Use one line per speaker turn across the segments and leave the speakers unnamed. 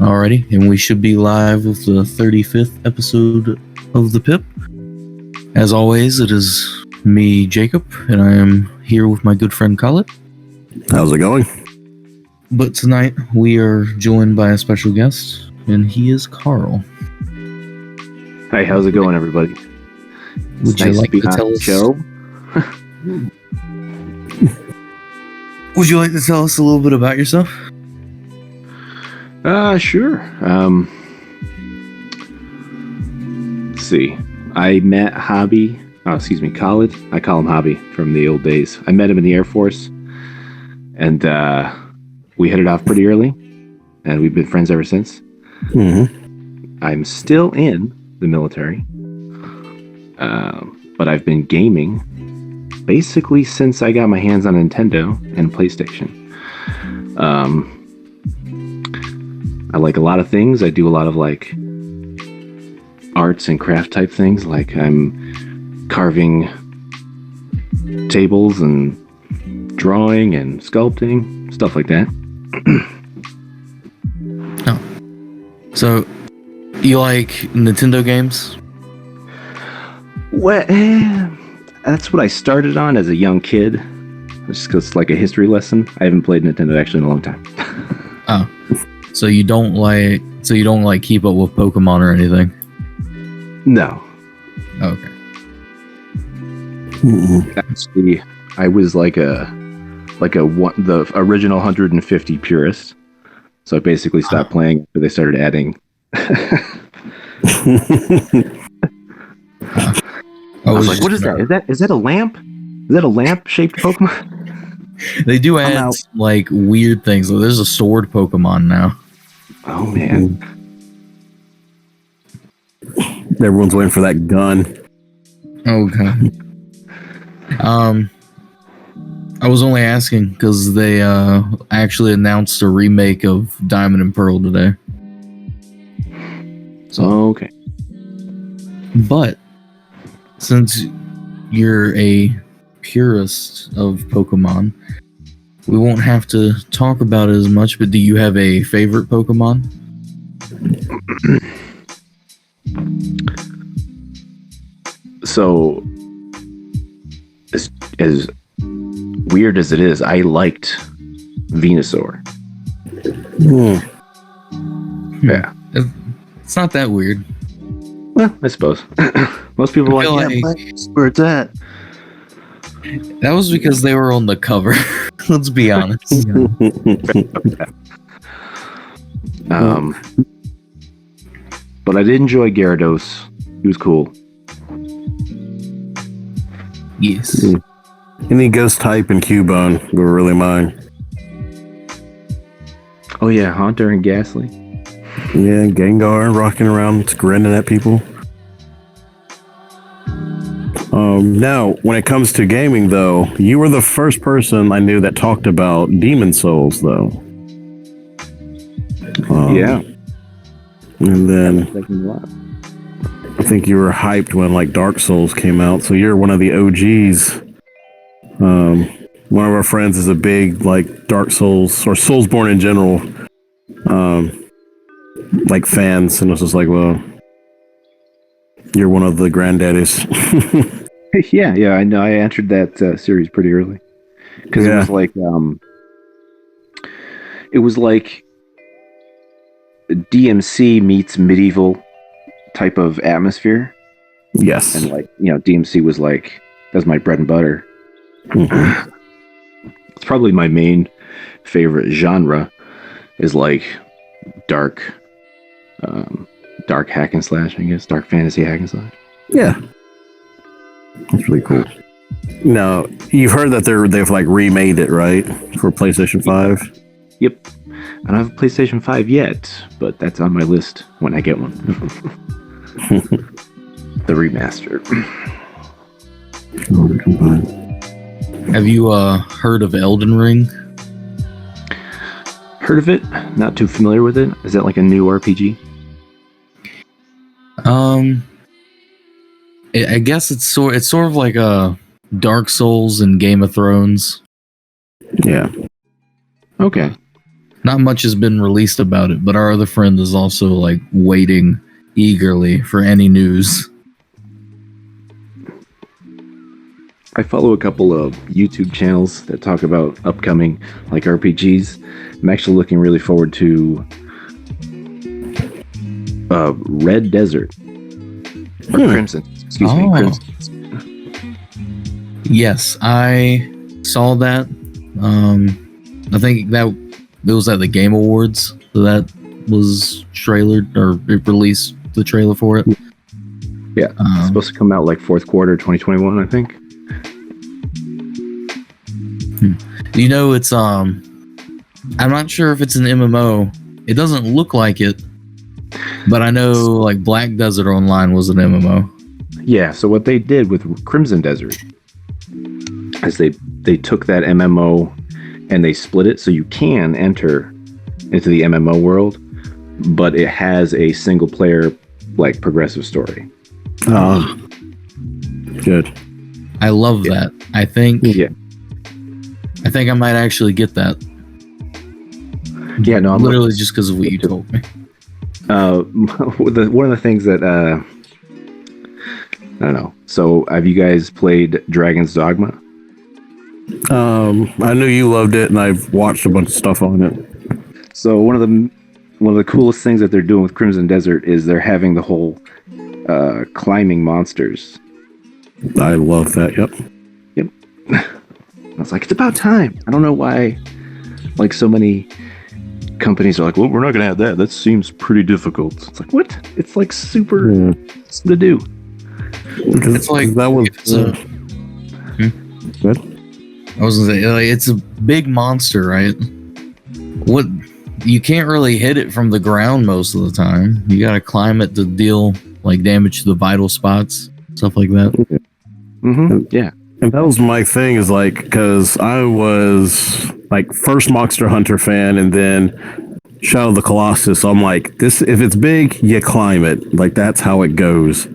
Alrighty, and we should be live with the 35th episode of the PiP. As always, it is me, Jacob, and I am here with my good friend Khaled.
How's it going?
But tonight we are joined by a special guest, and he is Carl.
Hi, how's it going, everybody?
Would you like to tell us? Would you like to tell us a little bit about yourself?
Sure. Let's see. I met Khaled. I call him Hobby from the old days. I met him in the Air Force, and we headed off pretty early, and we've been friends ever since.
Mm-hmm.
I'm still in the military, but I've been gaming basically since I got my hands on Nintendo and PlayStation. I like a lot of things. I do a lot of like arts and craft type things. Like I'm carving tables and drawing and sculpting, stuff like that.
Oh. So, you like Nintendo games?
Well, that's what I started on as a young kid. Just because it's like a history lesson. I haven't played Nintendo actually in a long time.
Oh. So you don't like keep up with Pokemon or anything?
No.
Okay.
Actually, I was the original 150 purist. So I basically stopped playing after they started adding.
I
was like, what is that? Is that a lamp? Is that a lamp-shaped Pokemon?
They do add like weird things. So there's a sword Pokemon now.
Oh man.
Everyone's waiting for that gun.
Okay. I was only asking because they actually announced a remake of Diamond and Pearl today.
So okay.
But since you're a purist of Pokemon, we won't have to talk about it as much, but do you have a favorite Pokemon?
So, as weird as it is, I liked Venusaur. Yeah.
It's not that weird.
Well, I suppose. Most people are like, where it's at.
That was because they were on the cover. Let's be honest.
But I did enjoy Gyarados. He was cool.
Yes.
Any ghost type and Cubone were really mine.
Oh yeah, Haunter and Ghastly.
Yeah, Gengar rocking around, grinning at people. Now, when it comes to gaming, though, you were the first person I knew that talked about Demon Souls, though.
Yeah.
And then I think you were hyped when like Dark Souls came out, so you're one of the OGs. One of our friends is a big like Dark Souls or Soulsborne in general, like fans, and it's just like, well, you're one of the granddaddies.
Yeah, I know. I entered that series pretty early because it was like DMC meets medieval type of atmosphere.
Yes,
and like DMC was like that's my bread and butter.
Mm-hmm.
It's probably my main favorite genre is like dark hack and slash. I guess dark fantasy hack and slash.
Yeah. That's really cool. Now, you've heard that they've like remade it, right? For PlayStation 5?
Yep. I don't have a PlayStation 5 yet, but that's on my list when I get one. The remaster.
Have you heard of Elden Ring?
Heard of it? Not too familiar with it. Is that like a new RPG?
I guess it's sort of like a Dark Souls and Game of Thrones.
Yeah.
Okay.
not much has been released about it, but our other friend is also like waiting eagerly for any news.
I follow a couple of YouTube channels that talk about upcoming like RPGs. I'm actually looking really forward to Red Desert or Crimson. Excuse me. Crimson.
Yes, I saw that. I think that it was at the Game Awards that was trailered, or it released the trailer for it.
Yeah, it's supposed to come out like fourth quarter 2021, I think.
You know, it's I'm not sure if it's an MMO. It doesn't look like it, but I know like Black Desert Online was an MMO.
Yeah, so what they did with Crimson Desert is they took that MMO and they split it so you can enter into the MMO world, but it has a single player like progressive story.
Good.
I love that. I think I might actually get that.
Yeah, no, I'm
literally just because of what you told me.
One of the things that I don't know. So, have you guys played Dragon's Dogma?
I knew you loved it, and I've watched a bunch of stuff on it.
So one of the coolest things that they're doing with Crimson Desert is they're having the whole climbing monsters.
I love that. Yep.
I was like, it's about time. I don't know why, like, so many companies are like, well, we're not going to have that. That seems pretty difficult. It's like, what? It's like super to do.
It's like
that was good.
I was gonna say, like, it's a big monster, right? What, you can't really hit it from the ground most of the time. You gotta climb it to deal like damage to the vital spots, stuff like that.
Mm-hmm. Yeah.
And that was my thing, is like, because I was like first Monster Hunter fan, and then Shadow of the Colossus. So I'm like, this, if it's big, you climb it. Like, that's how it goes.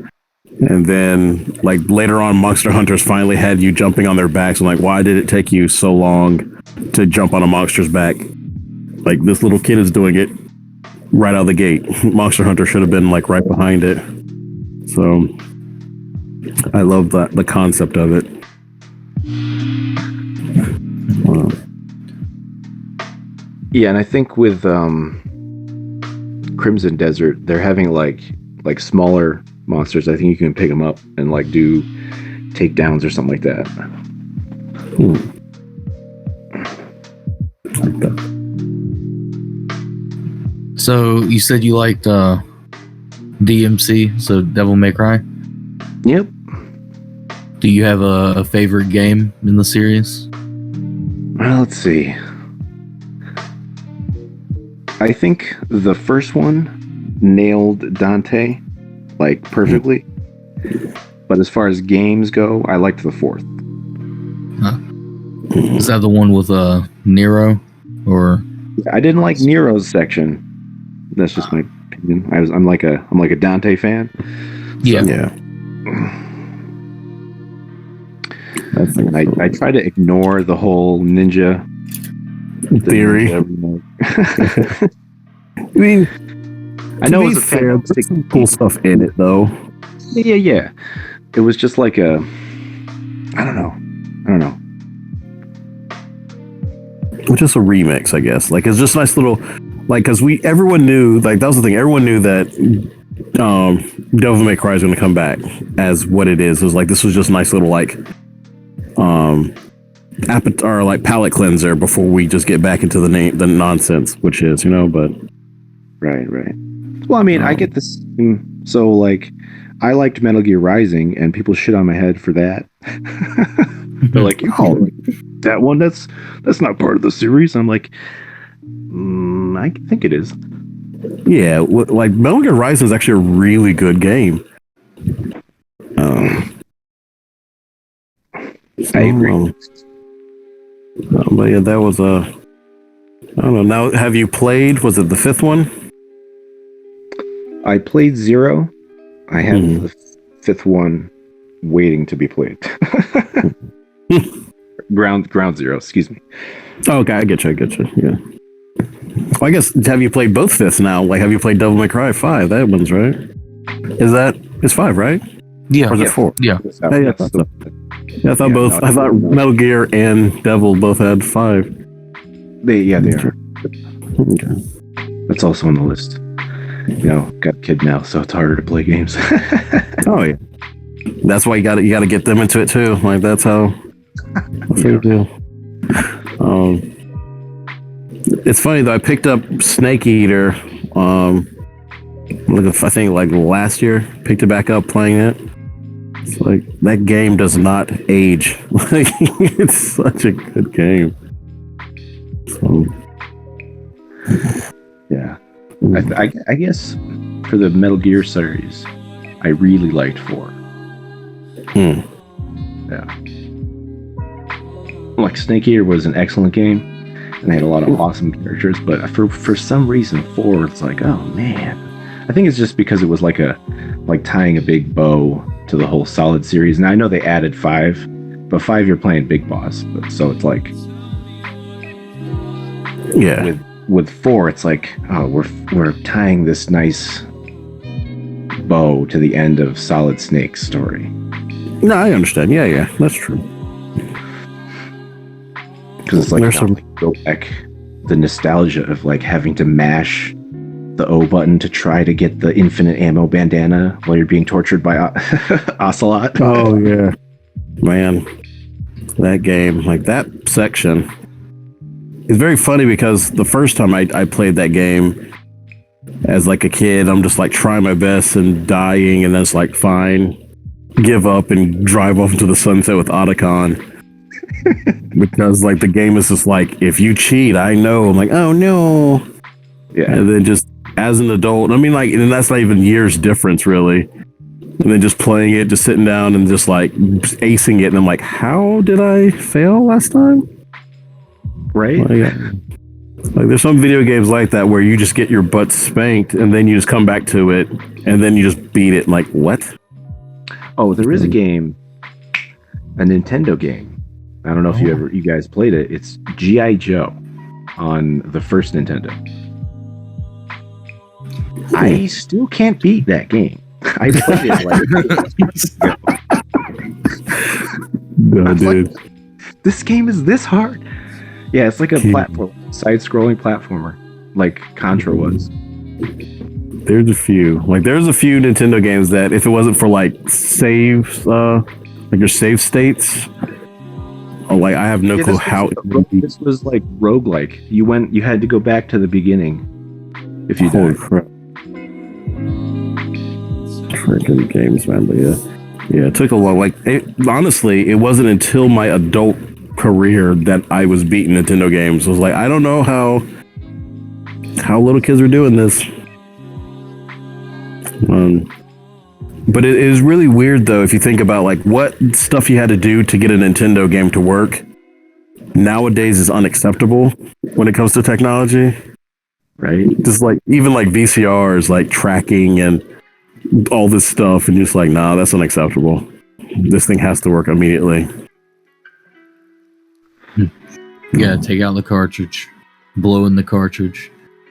And then, like, later on, Monster Hunters finally had you jumping on their backs. I'm like, why did it take you so long to jump on a monster's back? Like, this little kid is doing it right out of the gate. Monster Hunter should have been, like, right behind it. So, I love that, the concept of it. Wow.
Yeah, and I think with Crimson Desert, they're having, like smaller monsters. I think you can pick them up and like do takedowns or something like that.
So you said you liked DMC, so Devil May Cry.
Yep.
Do you have a favorite game in the series?
Well, let's see. I think the first one nailed Dante like perfectly, but as far as games go, I liked the fourth.
Huh? Is that the one with Nero? Or
I didn't like Nero's section. That's just my opinion. I'm like a Dante fan.
Yeah.
So,
Yeah.
and I try to ignore the whole ninja
Theory.
Ninja
I mean,
I know
it's fair. There's some cool stuff in it, though.
Yeah. It was just like I don't know.
Which is a remix, I guess. Like, it's just a nice little, like, because everyone knew, like, that was the thing. Everyone knew that Devil May Cry is going to come back as what it is. It was like, this was just a nice little, like, palate cleanser before we just get back into the nonsense, which is, but.
Right. Well, I mean, I get this. So, like, I liked Metal Gear Rising, and people shit on my head for that. They're like, "Oh, that one? That's not part of the series." I'm like, I think it is.
Yeah, like Metal Gear Rising is actually a really good game.
I agree.
But yeah, that was I don't know. Now, have you played? Was it the fifth one?
I played Zero. I have the fifth one waiting to be played. Ground Zero, excuse me.
Oh, okay, I get you. Yeah. Well, I guess, have you played both fifths now? Like, have you played Devil May Cry 5? That one's right. It's 5, right?
Yeah.
Or is it 4?
Yeah.
Yeah, I thought so. Yeah, I thought both. I thought Metal Gear and Devil both had 5.
They are.
Okay.
That's also on the list. Got a kid now, so it's harder to play games.
Oh yeah. That's why you got to get them into it too. Like that's how you do. It's funny though. I picked up Snake Eater. I think like last year. Picked it back up, playing it. It's like that game does not age. Like it's such a good game. So,
yeah, I guess for the Metal Gear series, I really liked 4. Yeah, like Snake Eater was an excellent game, and they had a lot of awesome characters. But for some reason, 4, it's like, oh man. I think it's just because it was like tying a big bow to the whole Solid series. Now I know they added 5, but 5 you're playing Big Boss, so it's like,
yeah.
With 4, it's like, oh, we're tying this nice bow to the end of Solid Snake's story.
No, I understand. Yeah, that's true.
Because it's like go back the nostalgia of like having to mash the O button to try to get the infinite ammo bandana while you're being tortured by Ocelot.
Oh yeah, man, that game, like that section, is very funny because the first time I played that game as like a kid, I'm just like trying my best and dying, and then it's like fine, give up and drive off into the sunset with Otacon. Because like the game is just like, if you cheat, I know. I'm like, oh no. Yeah. And then just as an adult, I mean, like, and that's not even years difference really. And then just playing it, just sitting down and just like acing it, and I'm like, how did I fail last time?
Right?
Like there's some video games like that where you just get your butt spanked and then you just come back to it and then you just beat it. Like what? Oh,
there is a game, a Nintendo game. I don't know if you guys played it. It's G.I. Joe on the first Nintendo. I still can't beat that game. I played it
no, dude.
Like, this game is this hard. Yeah, it's like a side-scrolling platformer, like Contra was.
There's a few Nintendo games that if it wasn't for like saves, like your save states, like I have no clue how.
This was like roguelike. You had to go back to the beginning if you died.
Crap. Freaking games, man. But yeah, it took a while. Like honestly, it wasn't until my adult career that I was beating Nintendo games. I was like, I don't know how little kids are doing this. But it is really weird though if you think about like what stuff you had to do to get a Nintendo game to work nowadays is unacceptable when it comes to technology, right? Just like even like VCRs, like tracking and all this stuff, and just like, nah, that's unacceptable. This thing has to work immediately.
Yeah, take out the cartridge, blow in the cartridge,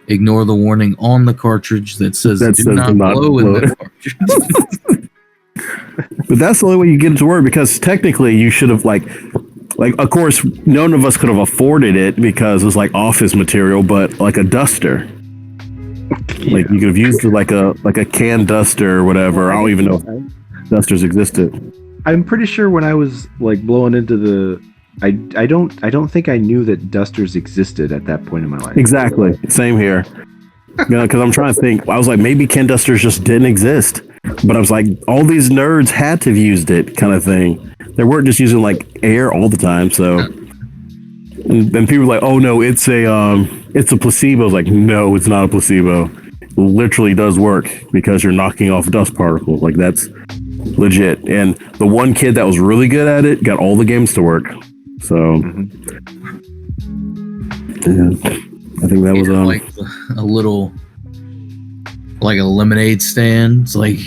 ignore the warning on the cartridge that says do not blow in the cartridge.
But that's the only way you get it to work, because technically you should have like of course none of us could have afforded it because it was like office material, but like a duster. Yeah. Like you could have used like a can duster or whatever. I don't even know if dusters existed.
I'm pretty sure when I was like blowing into the I don't think I knew that dusters existed at that point in my life.
Exactly. Same here. Because I'm trying to think. I was like, maybe can dusters just didn't exist. But I was like, all these nerds had to have used it, kind of thing. They weren't just using like air all the time. So, and then people were like, oh no, it's a placebo. I was like, no, it's not a placebo. It literally does work because you're knocking off dust particles. Like that's legit. And the one kid that was really good at it got all the games to work. So, yeah, I think that was
like a little, like a lemonade stand. It's like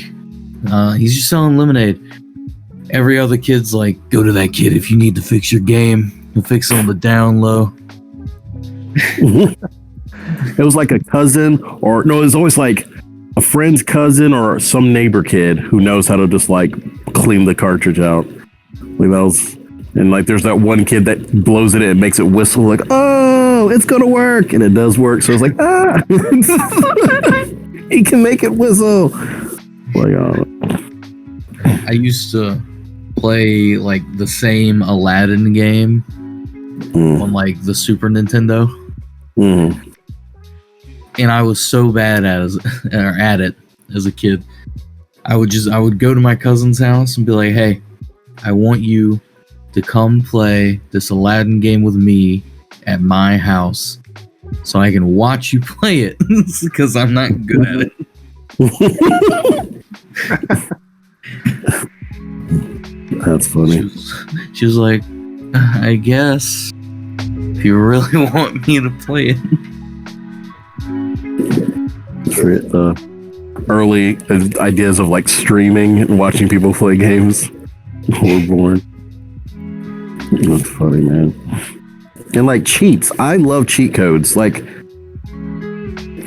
he's just selling lemonade. Every other kid's like, go to that kid if you need to fix your game. He'll fix it on the down low.
it was like a cousin, or no, it was always like a friend's cousin or some neighbor kid who knows how to just like clean the cartridge out. Like that was, and like there's that one kid that blows it in and makes it whistle like, oh, it's gonna work, and it does work. So it's like, he can make it whistle. Like,
I used to play like the same Aladdin game on like the Super Nintendo, and I was so bad at it as a kid. I would go to my cousin's house and be like, hey, I want you to come play this Aladdin game with me at my house so I can watch you play it because I'm not good at it.
That's funny.
She was like, I guess if you really want me to play it.
Early ideas of like streaming and watching people play games were born. That's funny, man. And like cheats, I love cheat codes. Like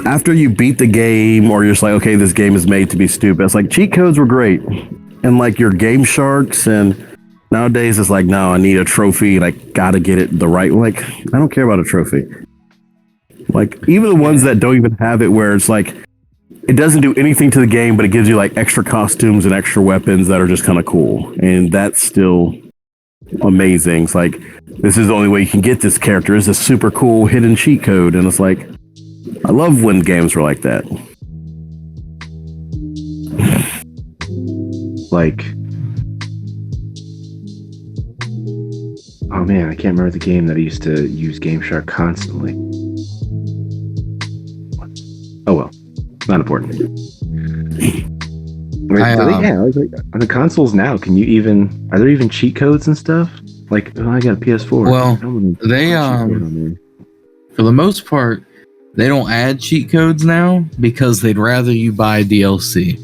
after you beat the game, or you're just like, okay, this game is made to be stupid. It's like cheat codes were great, and like your Game Sharks. And nowadays it's like, no, I need a trophy and I gotta get it the right. Like I don't care about a trophy. Like even the ones that don't even have it, where it's like it doesn't do anything to the game, but it gives you like extra costumes and extra weapons that are just kind of cool, and that's still amazing. It's like, this is the only way you can get this character. It's a super cool hidden cheat code, and it's like, I love when games were like that.
Like, oh man, I can't remember the game that I used to use Game Shark constantly. Oh well, not important. On the consoles now, are there even cheat codes and stuff? Like, I got a PS4.
Well, they for the most part, they don't add cheat codes now because they'd rather you buy DLC.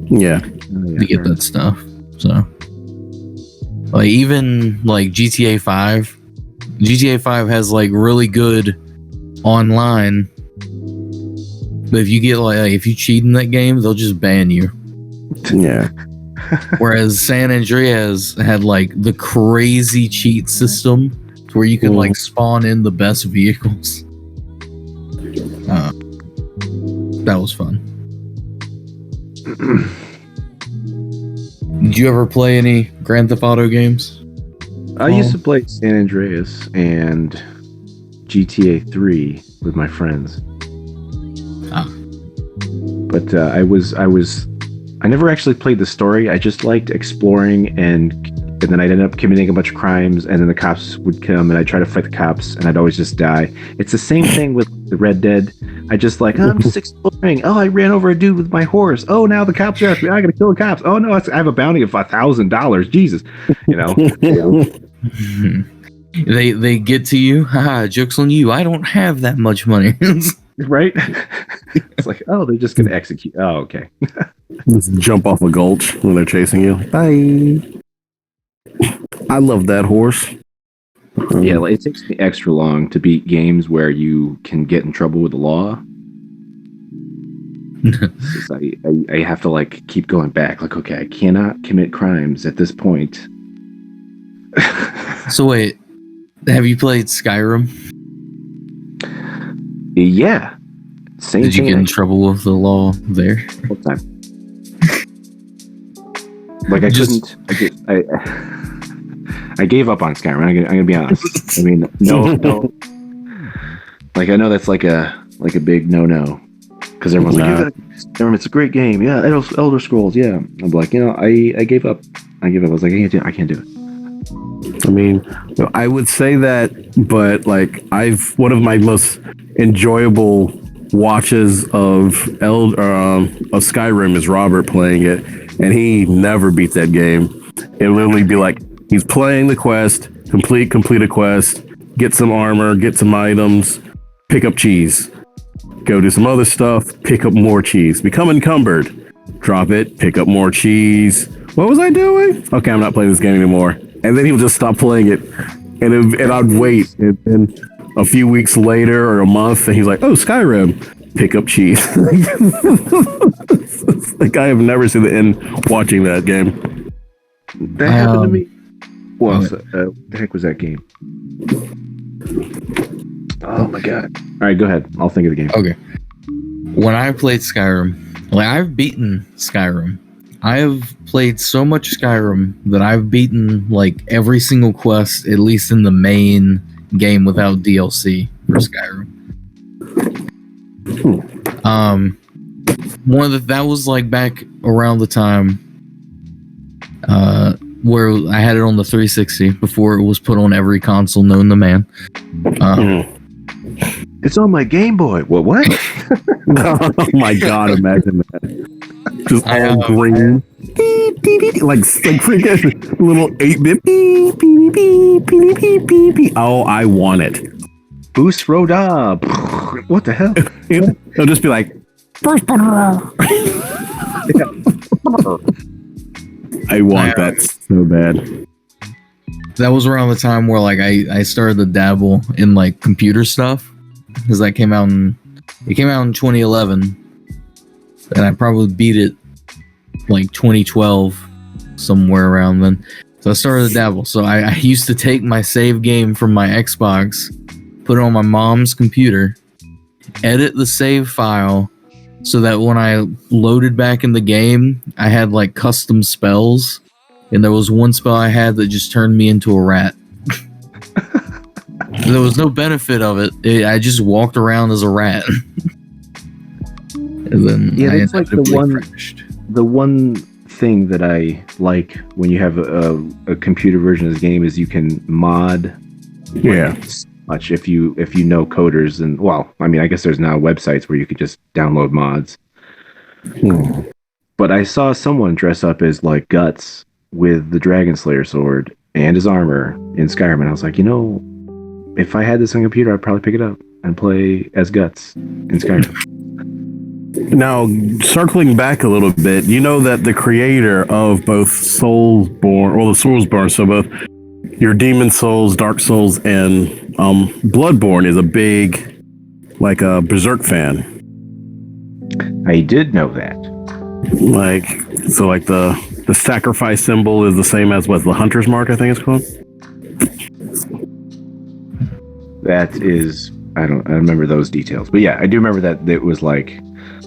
Yeah,
to get that stuff. So, like even like GTA 5, GTA 5 has like really good online. But if you get like if you cheat in that game, they'll just ban you.
Yeah.
Whereas San Andreas had like the crazy cheat system where you can like spawn in the best vehicles. That was fun. Did you ever play any Grand Theft Auto games?
I used to play San Andreas and GTA 3 with my friends. But I never actually played the story. I just liked exploring, and then I'd end up committing a bunch of crimes, and then the cops would come, and I'd try to fight the cops, and I'd always just die. It's the same thing with the Red Dead. I just like, I'm just exploring. Oh, I ran over a dude with my horse. Oh, now the cops are after me. I gotta kill the cops. Oh no, I have a bounty of $1,000. Jesus, you know.
They get to you. Haha, joke's on you. I don't have that much money.
Right? It's like, oh, they're just gonna execute. Oh, okay.
Just jump off a gulch when they're chasing you. Bye. I love that horse.
Yeah, it takes me extra long to beat games where you can get in trouble with the law. I have to like keep going back. Like, okay, I cannot commit crimes at this point.
So wait, have you played Skyrim?
Yeah. Same
Did you
thing.
get in trouble with the law there?
Whole time. Like I gave up on Skyrim. I'm gonna be honest. I mean, no. Like I know that's like a big no because everyone's like, it's a great game. Yeah, Elder Scrolls. Yeah, I'm like, I gave up. I was like, I can't do it.
I mean, I would say that, but like one of my most enjoyable watches of Skyrim is Robert playing it, and he never beat that game. It literally be like he's playing the quest, complete a quest, get some armor, get some items, pick up cheese, go do some other stuff, pick up more cheese, become encumbered, drop it, pick up more cheese. What was I doing? Okay, I'm not playing this game anymore. And then he would just stop playing it, and I'd wait, and a few weeks later or a month, and he's like, "Oh, Skyrim, pick up cheese." Like, I have never seen the end watching that game.
That happened to me. Well, the heck was that game? Oh my god! All right, go ahead. I'll think of the game.
Okay. When I played Skyrim, like I've beaten Skyrim. I have played so much Skyrim that I've beaten like every single quest, at least in the main game without DLC for Skyrim. That was like back around the time where I had it on the 360 before it was put on every console known to man.
It's on my Game Boy. What?
Oh my god! Imagine that. Just all green, beep, beep, beep, like freaking little 8-bit beep, beep, beep, beep, beep, beep, beep. Oh, I want it.
Boost Roda. What the hell?
It'll just be like. I want that so bad.
That was around the time where like I started to dabble in like computer stuff, because that came out in 2011. And I probably beat it like 2012, somewhere around then. So I started to dabble. So I used to take my save game from my Xbox, put it on my mom's computer, edit the save file so that when I loaded back in the game, I had like custom spells. And there was one spell I had that just turned me into a rat. There was no benefit of it. I just walked around as a rat. And then
it's like the one thing that I like when you have a computer version of the game is you can mod much if you know coders. And well, I mean, I guess there's now websites where you could just download mods. But I saw someone dress up as like Guts with the Dragon Slayer sword and his armor in Skyrim, and I was like, if I had this on computer, I'd probably pick it up and play as Guts in Skyrim.
Now, circling back a little bit, you know that the creator of both Soulsborne, so both your Demon Souls, Dark Souls, and Bloodborne is a big, like, a Berserk fan.
I did know that.
Like, so like the sacrifice symbol is the same as what the Hunter's Mark, I think it's called.
That is, I remember those details, but yeah, I do remember that it was like,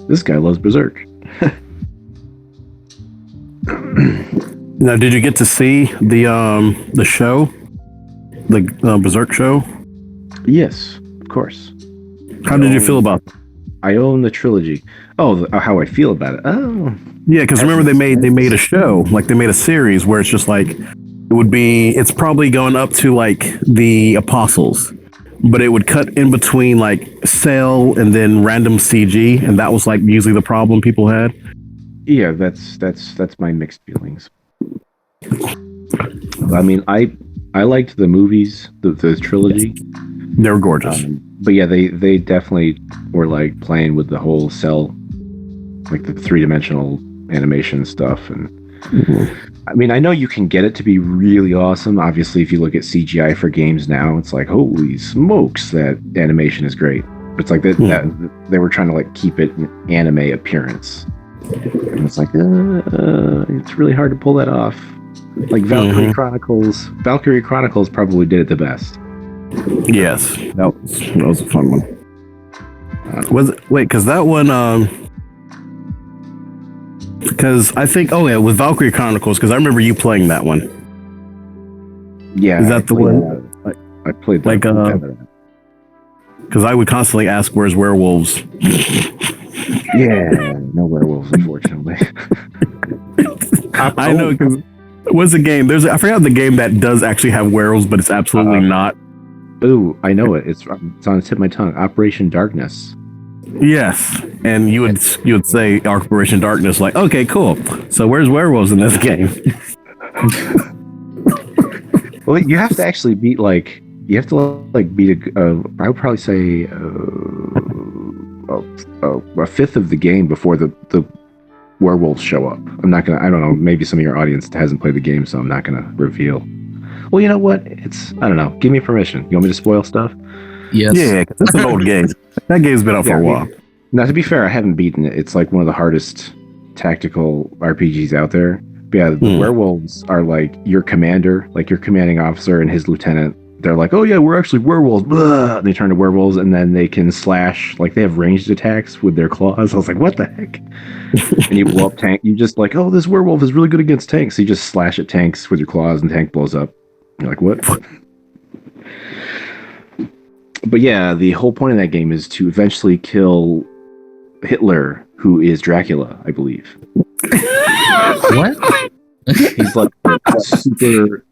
this guy loves Berserk.
Now, did you get to see the show, the Berserk show?
Yes, of course.
How did you feel about it?
I own the trilogy. Oh, how I feel about it. Oh,
yeah, because remember they made a show, like they made a series where it's just like it's probably going up to like the Apostles. But it would cut in between like Cell and then random CG, and that was like usually the problem people had.
Yeah, that's my mixed feelings. I mean, I liked the movies, the trilogy.
They were gorgeous.
But yeah, they definitely were like playing with the whole Cell, like the 3-dimensional animation stuff, and I mean, I know you can get it to be really awesome. Obviously, if you look at CGI for games now, it's like, holy smokes, that animation is great. But it's like that they were trying to like keep it an anime appearance. And it's like, it's really hard to pull that off. Like Valkyrie Chronicles. Valkyrie Chronicles probably did it the best.
Yes, that was a fun one. Because that one, because I think, with Valkyrie Chronicles, because I remember you playing that one.
Yeah.
Is that the one?
I played that.
Like, because I would constantly ask, where's werewolves?
Yeah, no werewolves, unfortunately.
I know, because what's the game? I forgot the game that does actually have werewolves, but it's absolutely not.
Ooh, I know it. It's on the tip of my tongue. Operation Darkness.
Yes, and you would say Operation Darkness, like, okay, cool. So where's werewolves in this game?
Well, you have to actually beat I would probably say a fifth of the game before the werewolves show up. I don't know, maybe some of your audience hasn't played the game, so I'm not gonna reveal. Well, you know what? I don't know. Give me permission. You want me to spoil stuff?
Yes.
Yeah, 'cause it's an old game. That game's been out for a while.
Now, to be fair, I haven't beaten it. It's like one of the hardest tactical RPGs out there. But yeah, the werewolves are like your commander, like your commanding officer and his lieutenant. They're like, oh yeah, we're actually werewolves. Blah! They turn to werewolves, and then they can slash. Like they have ranged attacks with their claws. I was like, what the heck? And you blow up tank. You just like, oh, this werewolf is really good against tanks. So you just slash at tanks with your claws, and tank blows up. You're like, what? But yeah, the whole point of that game is to eventually kill Hitler, who is Dracula, I believe.
What?
He's like super.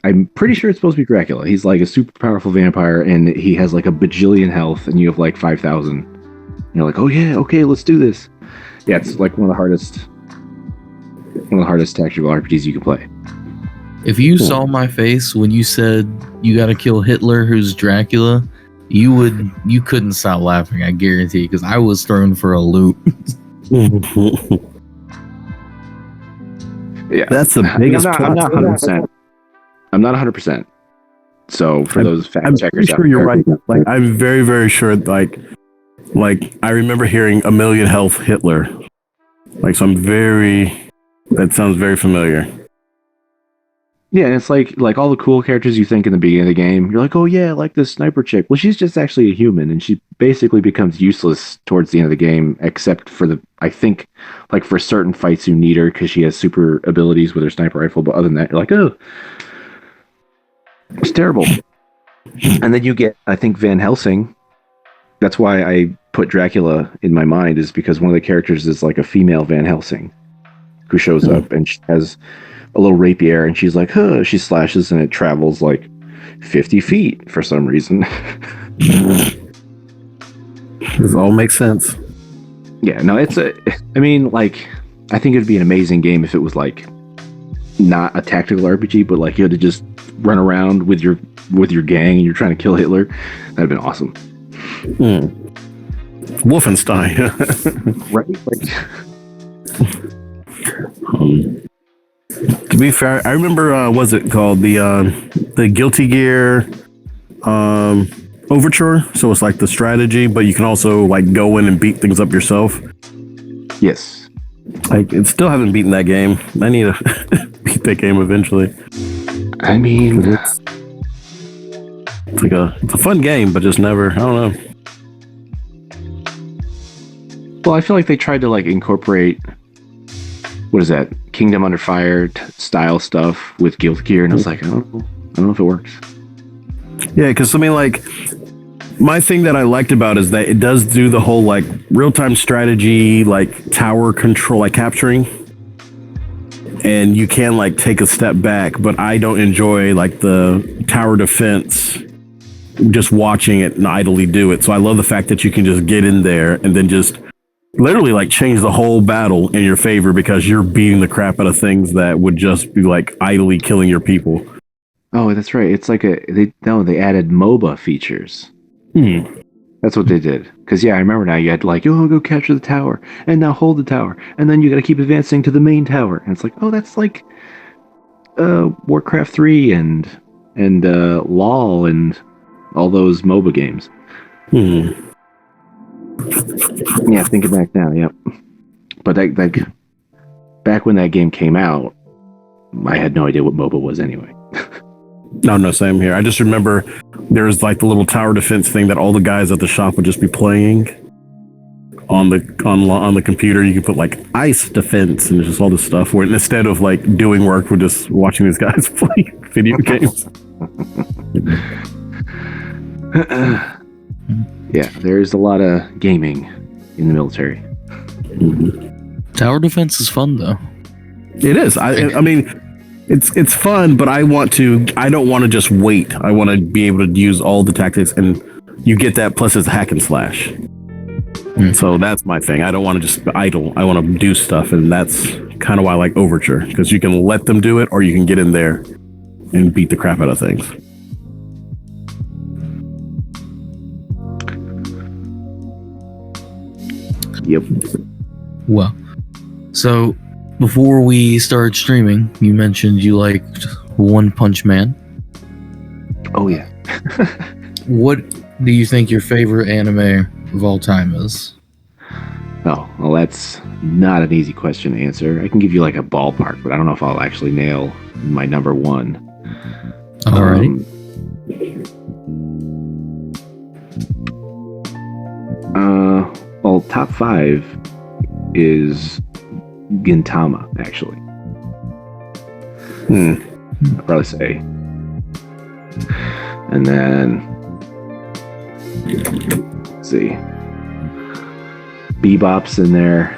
I'm pretty sure it's supposed to be Dracula. He's like a super powerful vampire, and he has like a bajillion health, and you have like 5,000. You're like, oh yeah, okay, let's do this. Yeah, it's like one of the hardest tactical RPGs you can play.
If you saw my face when you said you got to kill Hitler, who's Dracula, you couldn't stop laughing. I guarantee, because I was thrown for a loop.
Yeah,
that's the biggest.
I'm not 100%. I'm not 100%. So for those fact checkers,
I'm sure you're right. Like I'm very, very sure. Like I remember hearing a million health Hitler. Like so, that sounds very familiar.
Yeah, and it's like all the cool characters you think in the beginning of the game. You're like, oh yeah, I like this sniper chick. Well, she's just actually a human, and she basically becomes useless towards the end of the game, except for I think, like for certain fights you need her because she has super abilities with her sniper rifle. But other than that, you're like, oh, it's terrible. And then you get, I think, Van Helsing. That's why I put Dracula in my mind, is because one of the characters is like a female Van Helsing who shows up, and she has a little rapier, and she's like, huh, she slashes, and it travels like 50 feet for some reason.
This all makes sense.
Yeah, no, I think it'd be an amazing game if it was like not a tactical RPG, but like you had to just run around with your gang and you're trying to kill Hitler. That'd have been awesome.
Wolfenstein.
Right?
To be fair, I remember, what's it called? The Guilty Gear Overture. So it's like the strategy, but you can also like go in and beat things up yourself.
Yes.
I still haven't beaten that game. I need to beat that game eventually.
I mean,
it's a fun game, but just never, I don't know.
Well, I feel like they tried to like incorporate, what is that, Kingdom Under Fire style stuff with Guilty Gear, and I was like, I don't know if it works.
Yeah, because I mean, like, my thing that I liked about is that it does do the whole like real-time strategy, like tower control, like capturing, and you can like take a step back, but I don't enjoy like the tower defense, just watching it and idly do it. So I love the fact that you can just get in there and then just literally like change the whole battle in your favor because you're beating the crap out of things that would just be like idly killing your people.
Oh, that's right. It's like they added MOBA features. That's what they did. Because yeah, I remember now you had like, oh, go capture the tower and now hold the tower and then you got to keep advancing to the main tower. And it's like, oh, that's like Warcraft 3 and LOL and all those MOBA games. Yeah, thinking back now, yep. But that back when that game came out, I had no idea what MOBA was anyway.
No, same here. I just remember there was like the little tower defense thing that all the guys at the shop would just be playing on the computer. You could put like ice defense and just all this stuff where instead of like doing work, we're just watching these guys play video games.
Yeah, there's a lot of gaming in the military.
Tower defense is fun though.
It is. I mean, it's fun, but I don't want to just wait. I want to be able to use all the tactics, and you get that. Plus, it's hack and slash. So that's my thing. I don't want to just idle. I want to do stuff, and that's kind of why I like Overture, because you can let them do it, or you can get in there and beat the crap out of things.
Yep.
Well, so before we started streaming, you mentioned you liked One Punch Man.
Oh yeah.
What do you think your favorite anime of all time is?
Oh, well, that's not an easy question to answer. I can give you like a ballpark, but I don't know if I'll actually nail my number one.
Alrighty.
Well, top 5 is Gintama, actually. I'd probably say. And then, let's see, Bebop's in there.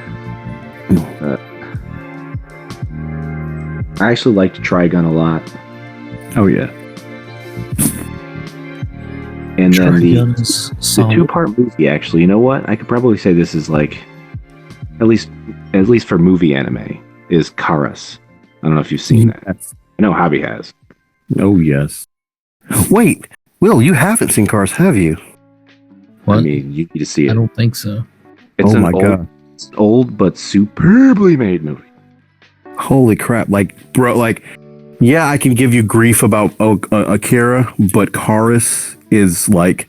I actually liked Trigun a lot.
Oh yeah.
And then the
Trigun's solid.
2-part movie, actually, you know what? I could probably say this is like, at least for movie anime, is Karas. I don't know if you've seen that. I know Hobby has.
Oh yes. Wait, Will, you haven't seen Cars, have you?
What?
I mean, you need to see it.
I don't think so.
It's
Oh my God.
It's an old but superbly made movie.
Holy crap! Like, bro, like, yeah, I can give you grief about Akira, but Karas is like,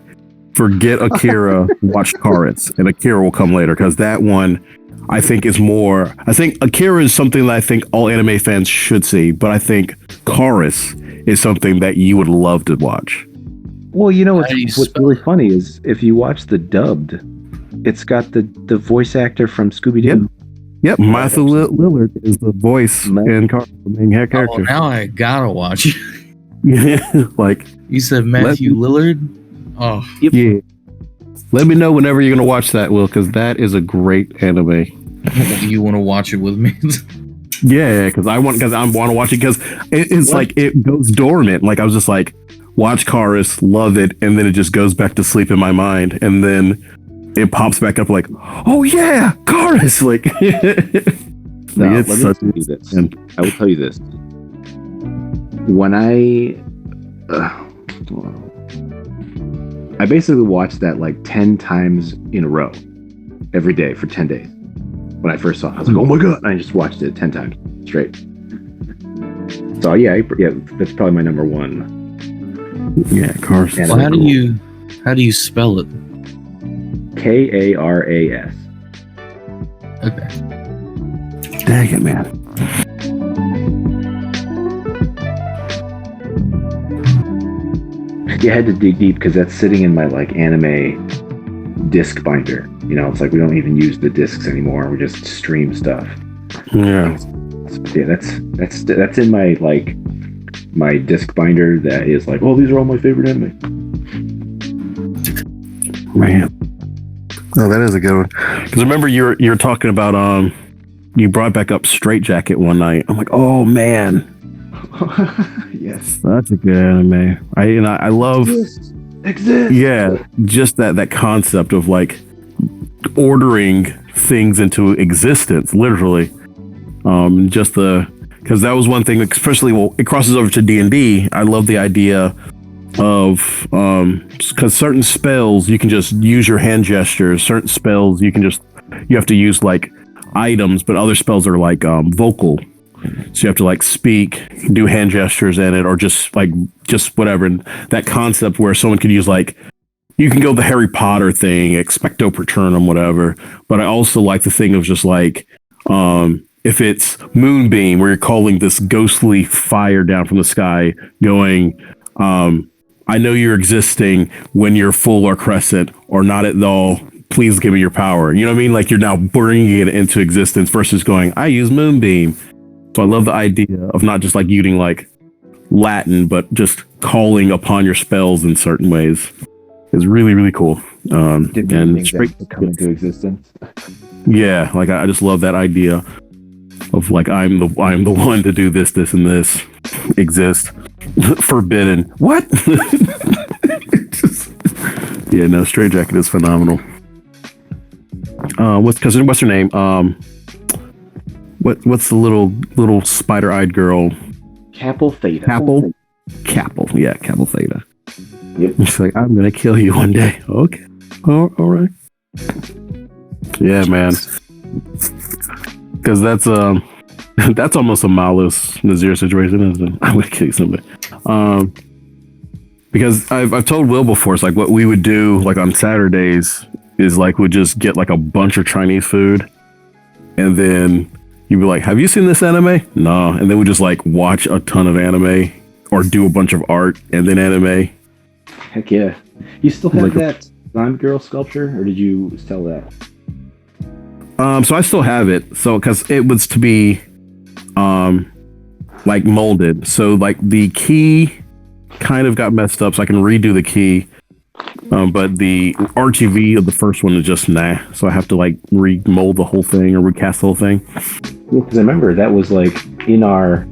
forget Akira, watch Karas, and Akira will come later because that one, I think, is more. I think Akira is something that I think all anime fans should see, but I think Karas is something that you would love to watch.
Well, you know
How do you
what's
spell
really funny is if you watch the dubbed, it's got the voice actor from Scooby-Doo.
Yep, Martha Lillard is the voice in Karas, the main character.
Oh, now I gotta watch.
Yeah, like,
You said Matthew Lillard? Oh,
yeah. Let me know whenever you're gonna watch that, Will, because that is a great anime.
you want to watch it with me?
Yeah, because I want to watch it because it's like it goes dormant. Like I was just like, watch Karas, love it, and then it just goes back to sleep in my mind, and then it pops back up like, oh yeah, Karas! Like,
No,
it's
let
such
me tell you this. I will tell you this. When I basically watched that like 10 times in a row, every day for 10 days. When I first saw it, I was like, oh my God. And I just watched it 10 times straight. So yeah, that's probably my number one.
Yeah, Karas.
Well, how do you spell it?
Karas.
Okay.
Dang it, man.
You had to dig deep because that's sitting in my like anime disc binder. You know, it's like we don't even use the discs anymore. We just stream stuff.
Yeah.
Yeah, that's in my like my disc binder that is like, oh, these are all my favorite anime.
Man. Oh, that is a good one. Because remember you're talking about you brought back up Straight Jacket one night. I'm like, oh man.
Yes.
That's a good anime. I love
Exist.
yeah, just that concept of like ordering things into existence, literally. Because that was one thing, especially it crosses over to D&D. I love the idea of because certain spells you can just use your hand gestures. Certain spells you have to use like items, but other spells are like vocal. So you have to like speak, do hand gestures in it, or just whatever. And that concept where someone could use like, you can go the Harry Potter thing, expecto patronum, whatever. But I also like the thing of just like, if it's moonbeam, where you're calling this ghostly fire down from the sky, going, I know you're existing when you're full or crescent, or not at all. Please give me your power. You know what I mean? Like you're now bringing it into existence versus going, I use moonbeam. So I love the idea of not just like using like Latin, but just calling upon your spells in certain ways. It's really, really cool. And straight
to come into existence.
Yeah, like I just love that idea of like I'm the one to do this, and this exist. Forbidden. What? Yeah, no, Straight Jacket is phenomenal. What's her name? What's the little spider-eyed girl?
Capel Theta.
Capel. Yeah, Capel Theta.
Yep.
She's like, I'm gonna kill you one day. Okay. All right. Yeah, man. Because that's almost a Malus Nazir situation, isn't it? I'm gonna kill you somebody. Because I've told Will before, it's like what we would do like on Saturdays is like we'd just get like a bunch of Chinese food, and then you'd be like, "Have you seen this anime?" No, and then we just like watch a ton of anime or do a bunch of art and then anime.
Heck yeah! You still have
Like
that Slime Girl sculpture, or did you sell that?
So I still have it. So because it was to be, like molded. So like the key kind of got messed up, so I can redo the key. But the RGB of the first one is just nah. So I have to like remold the whole thing or recast the whole thing.
Yeah, because I remember that was like in our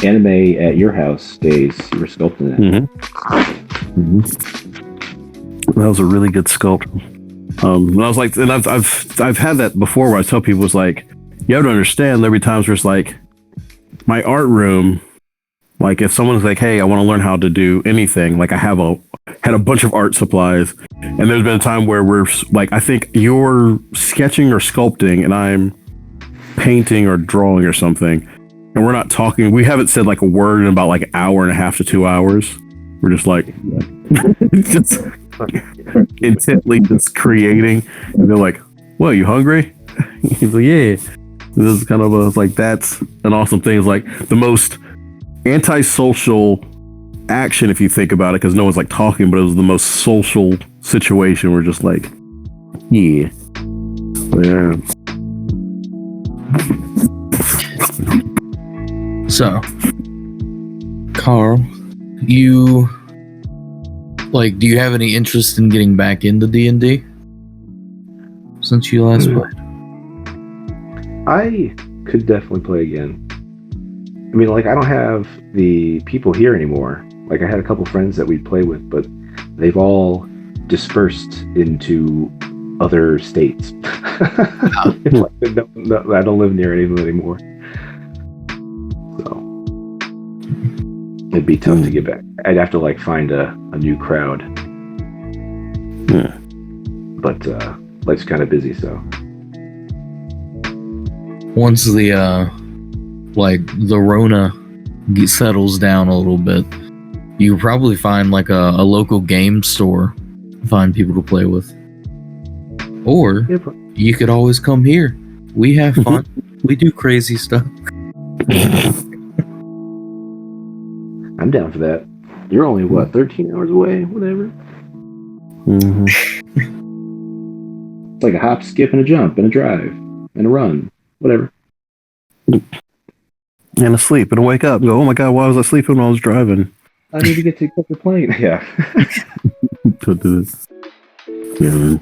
anime at your house days. You were sculpting it.
That was a really good sculpt. And I was like, and I've had that before where I tell people, it's like, you have to understand there'll be times where it's like my art room, like if someone's like, hey, I want to learn how to do anything, like I had a bunch of art supplies, and there's been a time where we're like, I think you're sketching or sculpting and I'm painting or drawing or something, and we're not talking, we haven't said like a word in about like an hour and a half to 2 hours. We're just like just intently just creating, and they're like, well, you hungry? He's like, yeah. This is kind of a, like, that's an awesome thing. It's like the most antisocial action if you think about it, because no one's like talking, but it was the most social situation. We're just like, yeah.
So, Carl, you like, do you have any interest in getting back into D&D since you last played?
I could definitely play again. I mean, like, I don't have the people here anymore. Like, I had a couple friends that we'd play with, but they've all dispersed into other states. Like, I don't live near any of them anymore. So, it'd be tough to get back. I'd have to, like, find a new crowd. But, life's kind of busy, so.
Once the Rona settles down a little bit, you could probably find like a local game store, find people to play with. Or you could always come here. We have fun. We do crazy stuff.
I'm down for that. You're only, 13 hours away? Whatever. It's like a hop, skip, and a jump, and a drive, and a run. Whatever.
And a sleep and a wake up and go, oh my god, why was I sleeping when I was driving?
I need to get to the plane. Yeah.
Don't do this. Yeah.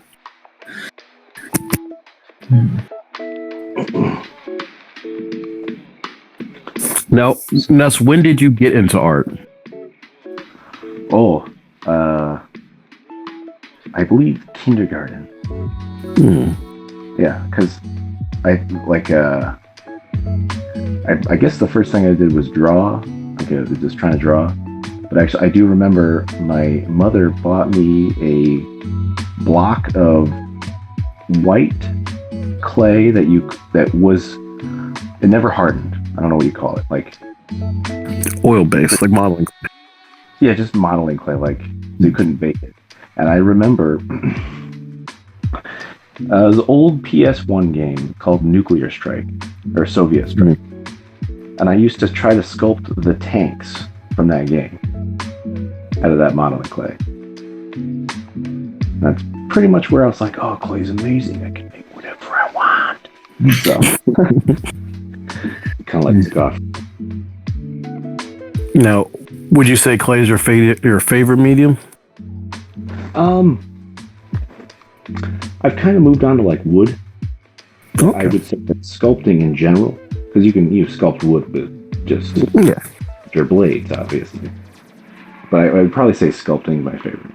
Now, Ness, when did you get into art?
Oh, I believe kindergarten. Yeah, because I guess the first thing I did was draw. Okay, I was just trying to draw. But actually, I do remember my mother bought me a block of white clay it never hardened. I don't know what you call it. Like
oil-based, like modeling.
Yeah, just modeling clay, like so you couldn't bake it. And I remember there's an old PS1 game called Nuclear Strike, or Soviet Strike. And I used to try to sculpt the tanks from that game out of that modeling clay. That's pretty much where I was like, oh, clay's amazing. I can make whatever I want. So, kind of like took off.
Now, would you say clay is your favorite medium?
I've kind of moved on to like wood.
Okay.
I would say that sculpting in general, because you can sculpt wood with just your blades, obviously. But I would probably say sculpting is my favorite.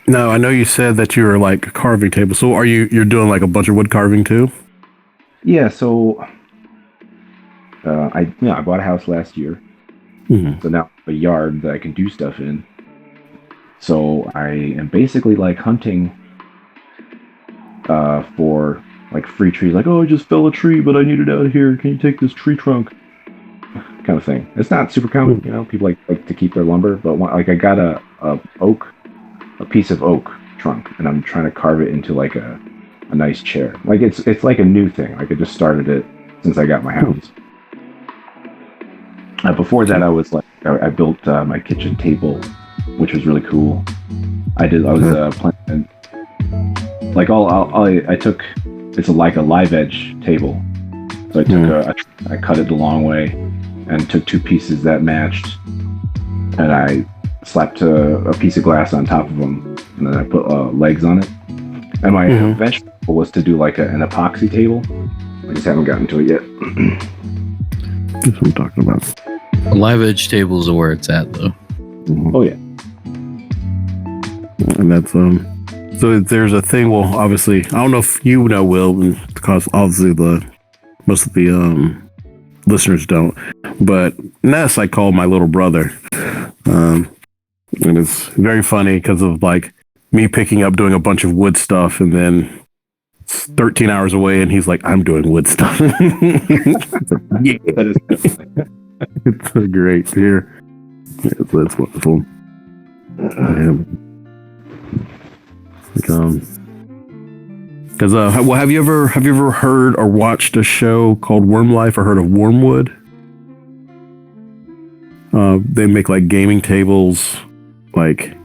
No, I know you said that you were like a carving table. So you're doing like a bunch of wood carving too?
Yeah. So I bought a house last year. So now I have a yard that I can do stuff in. So I am basically like hunting for like free trees. Like, oh, I just fell a tree, but I need it out of here. Can you take this tree trunk? kind of thing. It's not super common, you know. People like to keep their lumber, but I got a piece of oak trunk, and I'm trying to carve it into like a nice chair. Like it's like a new thing. Like I just started it since I got my house. Before that, I built my kitchen table, which was really cool. I was planning, like I took, it's like a live edge table. So I took I cut it the long way and took two pieces that matched, and I slapped a piece of glass on top of them, and then I put legs on it. And my eventual goal was to do like an epoxy table. I just haven't gotten to it yet.
That's what I'm talking about.
A live edge tables are where it's at, though.
Oh yeah.
And that's so there's a thing. Well, obviously, I don't know if you know, Will, because obviously most of the listeners don't. But Ness, I call my little brother, and it's very funny because of like me picking up doing a bunch of wood stuff, and then 13 hours away, and he's like, "I'm doing wood stuff." Yeah,
That is
it's so great to hear. Yeah, that's wonderful. Because well, have you ever heard or watched a show called Worm Life or heard of Wormwood? They make like gaming tables, like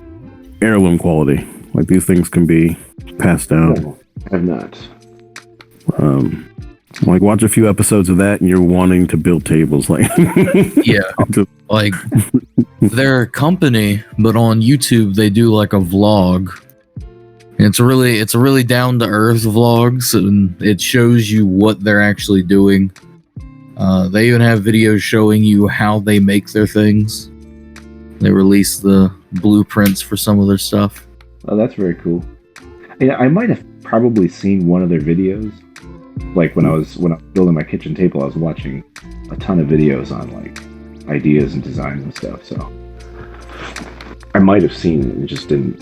heirloom quality. Like these things can be passed down.
No, I have not.
Like watch a few episodes of that, and you're wanting to build tables. Like
Yeah, like they're a company, but on YouTube they do like a vlog. And it's a really down to earth vlogs, and it shows you what they're actually doing. They even have videos showing you how they make their things. They release the blueprints for some of their stuff.
Oh, that's very cool. Yeah, I might have probably seen one of their videos. Like when I was building my kitchen table, I was watching a ton of videos on like ideas and designs and stuff. So I might have seen it. It just didn't,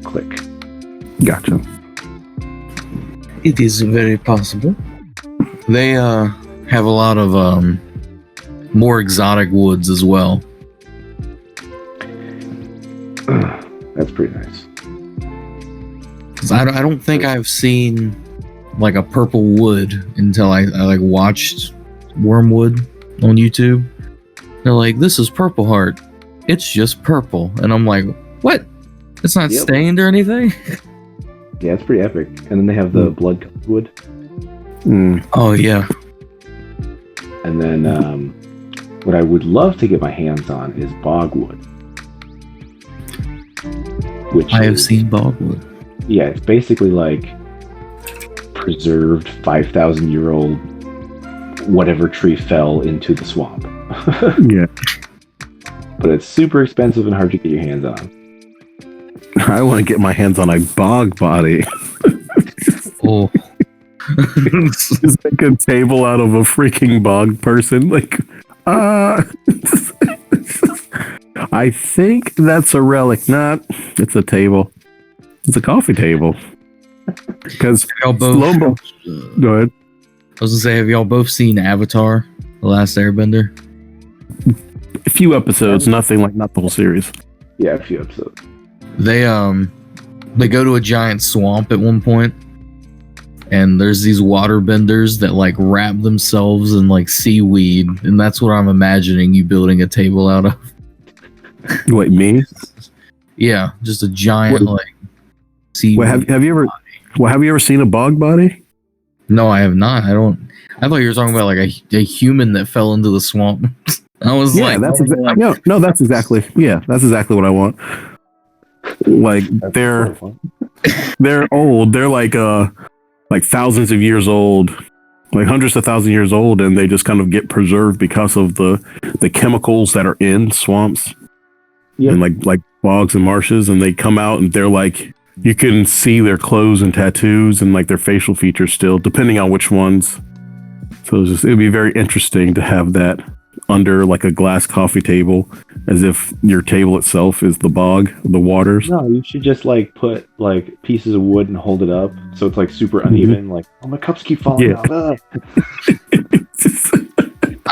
click.
Gotcha.
It is very possible. They have a lot of more exotic woods as well.
That's pretty nice.
'Cause I don't think I've seen like a purple wood until I like watched Wormwood on YouTube. They're like, "This is purple heart. It's just purple," and I'm like, "What? It's not stained or anything?"
Yeah, it's pretty epic. And then they have the blood wood.
Oh yeah.
And then what I would love to get my hands on is bogwood. Which
I have seen bogwood.
Yeah, it's basically like preserved 5,000-year-old whatever tree fell into the swamp.
Yeah.
But it's super expensive and hard to get your hands on.
I want to get my hands on a bog body.
Oh.
Just make a table out of a freaking bog person. Like, I think that's a relic. Not. It's a table. It's a coffee table. Because
Y'all both.
Go ahead.
I was gonna say, have y'all both seen Avatar: The Last Airbender?
A few episodes, not the whole series.
Yeah, a few episodes.
They go to a giant swamp at one point, and there's these water benders that like wrap themselves in like seaweed, and that's what I'm imagining you building a table out of.
Wait, me?
Yeah, just a giant like seaweed.
Wait, have you ever seen a bog body?
No, I have not. I thought you were talking about like a human that fell into the swamp. I was
that's exactly what I want. Like they're old. They're like thousands of years old, like hundreds of thousands of years old, and they just kind of get preserved because of the chemicals that are in swamps and like bogs and marshes, and they come out and they're like, you can see their clothes and tattoos and like their facial features still, depending on which ones. So it'd be very interesting to have that under like a glass coffee table, as if your table itself is the bog, the waters.
No, you should just like put like pieces of wood and hold it up so it's like super uneven. Like, oh, my cups keep falling out.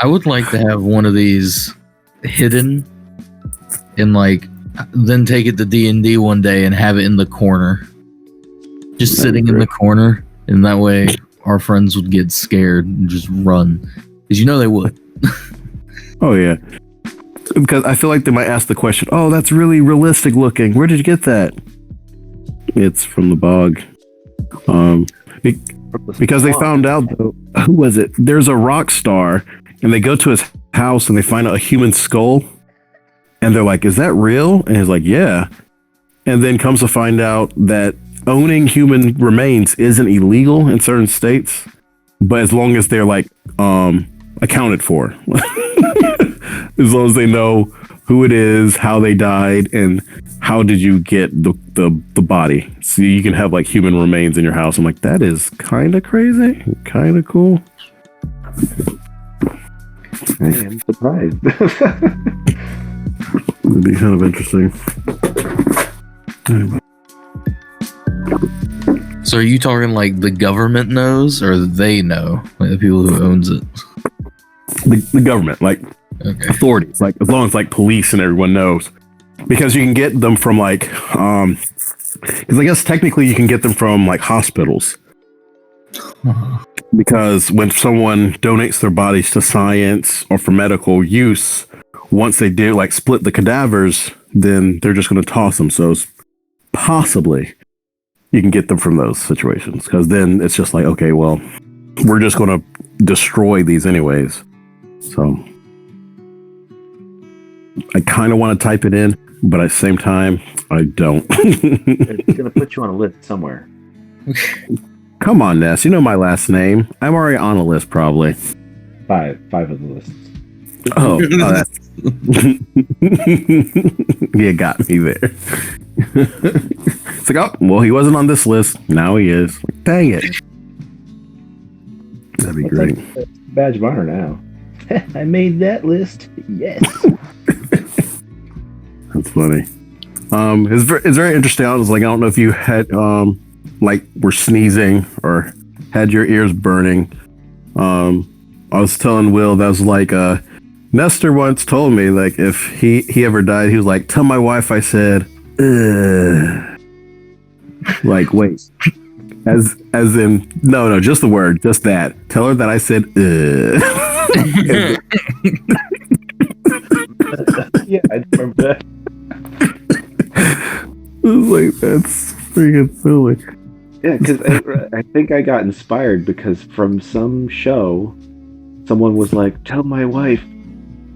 I would like to have one of these hidden and like then take it to D&D one day and have it in the corner. Just sitting in the corner, and that way our friends would get scared and just run. Because you know they would.
Oh, yeah. Because I feel like they might ask the question, oh, that's really realistic looking. Where did you get that? It's from the bog. Because they found out, though, who was it? There's a rock star, and they go to his house and they find a human skull. And they're like, is that real? And he's like, yeah. And then comes to find out that owning human remains isn't illegal in certain states, but as long as they're like accounted for. As long as they know who it is, how they died, and how did you get the body. So you can have like human remains in your house. I'm like, that is kind of crazy, kind of cool.
I am surprised.
It'd be kind of interesting.
So are you talking like the government knows, or they know, like the people who owns it?
The government, like authorities, like as long as like police and everyone knows, because you can get them from like, because I guess technically you can get them from like hospitals. Because when someone donates their bodies to science or for medical use, once they do like split the cadavers, then they're just going to toss them. So possibly you can get them from those situations, because then it's just like, okay, well, we're just going to destroy these anyways. So I kind of want to type it in, but at the same time, I don't.
It's going to put you on a list somewhere.
Come on, Ness. You know my last name. I'm already on a list, probably.
Five of the lists.
Oh, that's... You got me there. It's like, oh, well, he wasn't on this list. Now he is. Like, dang it. That'd be great.
Like badge of honor now. I made that list. Yes.
That's funny. It's very interesting. I was like, I don't know if you had like were sneezing or had your ears burning. I was telling Will that was like Nestor once told me, like, if he ever died, he was like, tell my wife I said, ugh. Like, wait. As in, no, just the word, just that. Tell her that I said, ugh.
Yeah, I remember that.
I was like, that's freaking silly.
Yeah, because I think I got inspired because from some show, someone was like, tell my wife,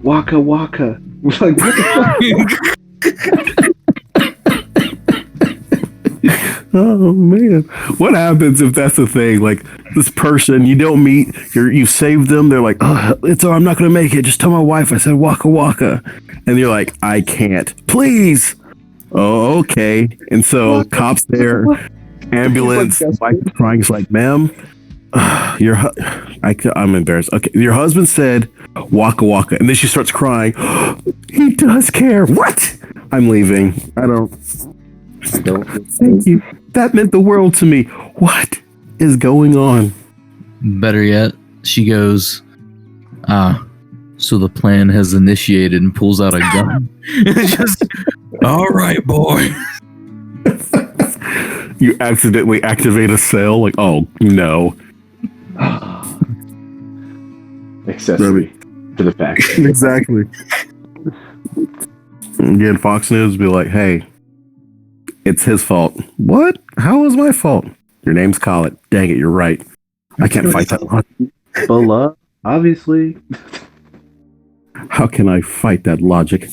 Waka Waka. I was like, what the fuck?
Oh man, what happens if that's the thing? Like, this person you don't meet, you saved them. They're like, oh, I'm not gonna make it. Just tell my wife I said Waka Waka, and you're like, I can't. Please. Oh, okay. And so cops there, ambulance, wife is crying. It's like, ma'am, I'm embarrassed. Okay, your husband said Waka Waka, and then she starts crying. He does care. What? I'm leaving. I don't. Thank you. That meant the world to me. What is going on?
Better yet, she goes, so the plan has initiated, and pulls out a gun. Just, all right, boy.
You accidentally activate a cell. Like, oh, no.
Accessory to the fact.
Exactly. Again, Fox News be like, hey, it's his fault. What? How is my fault? Your name's Collet. Dang it, you're right. I can't fight that logic.
Bella, obviously.
How can I fight that logic?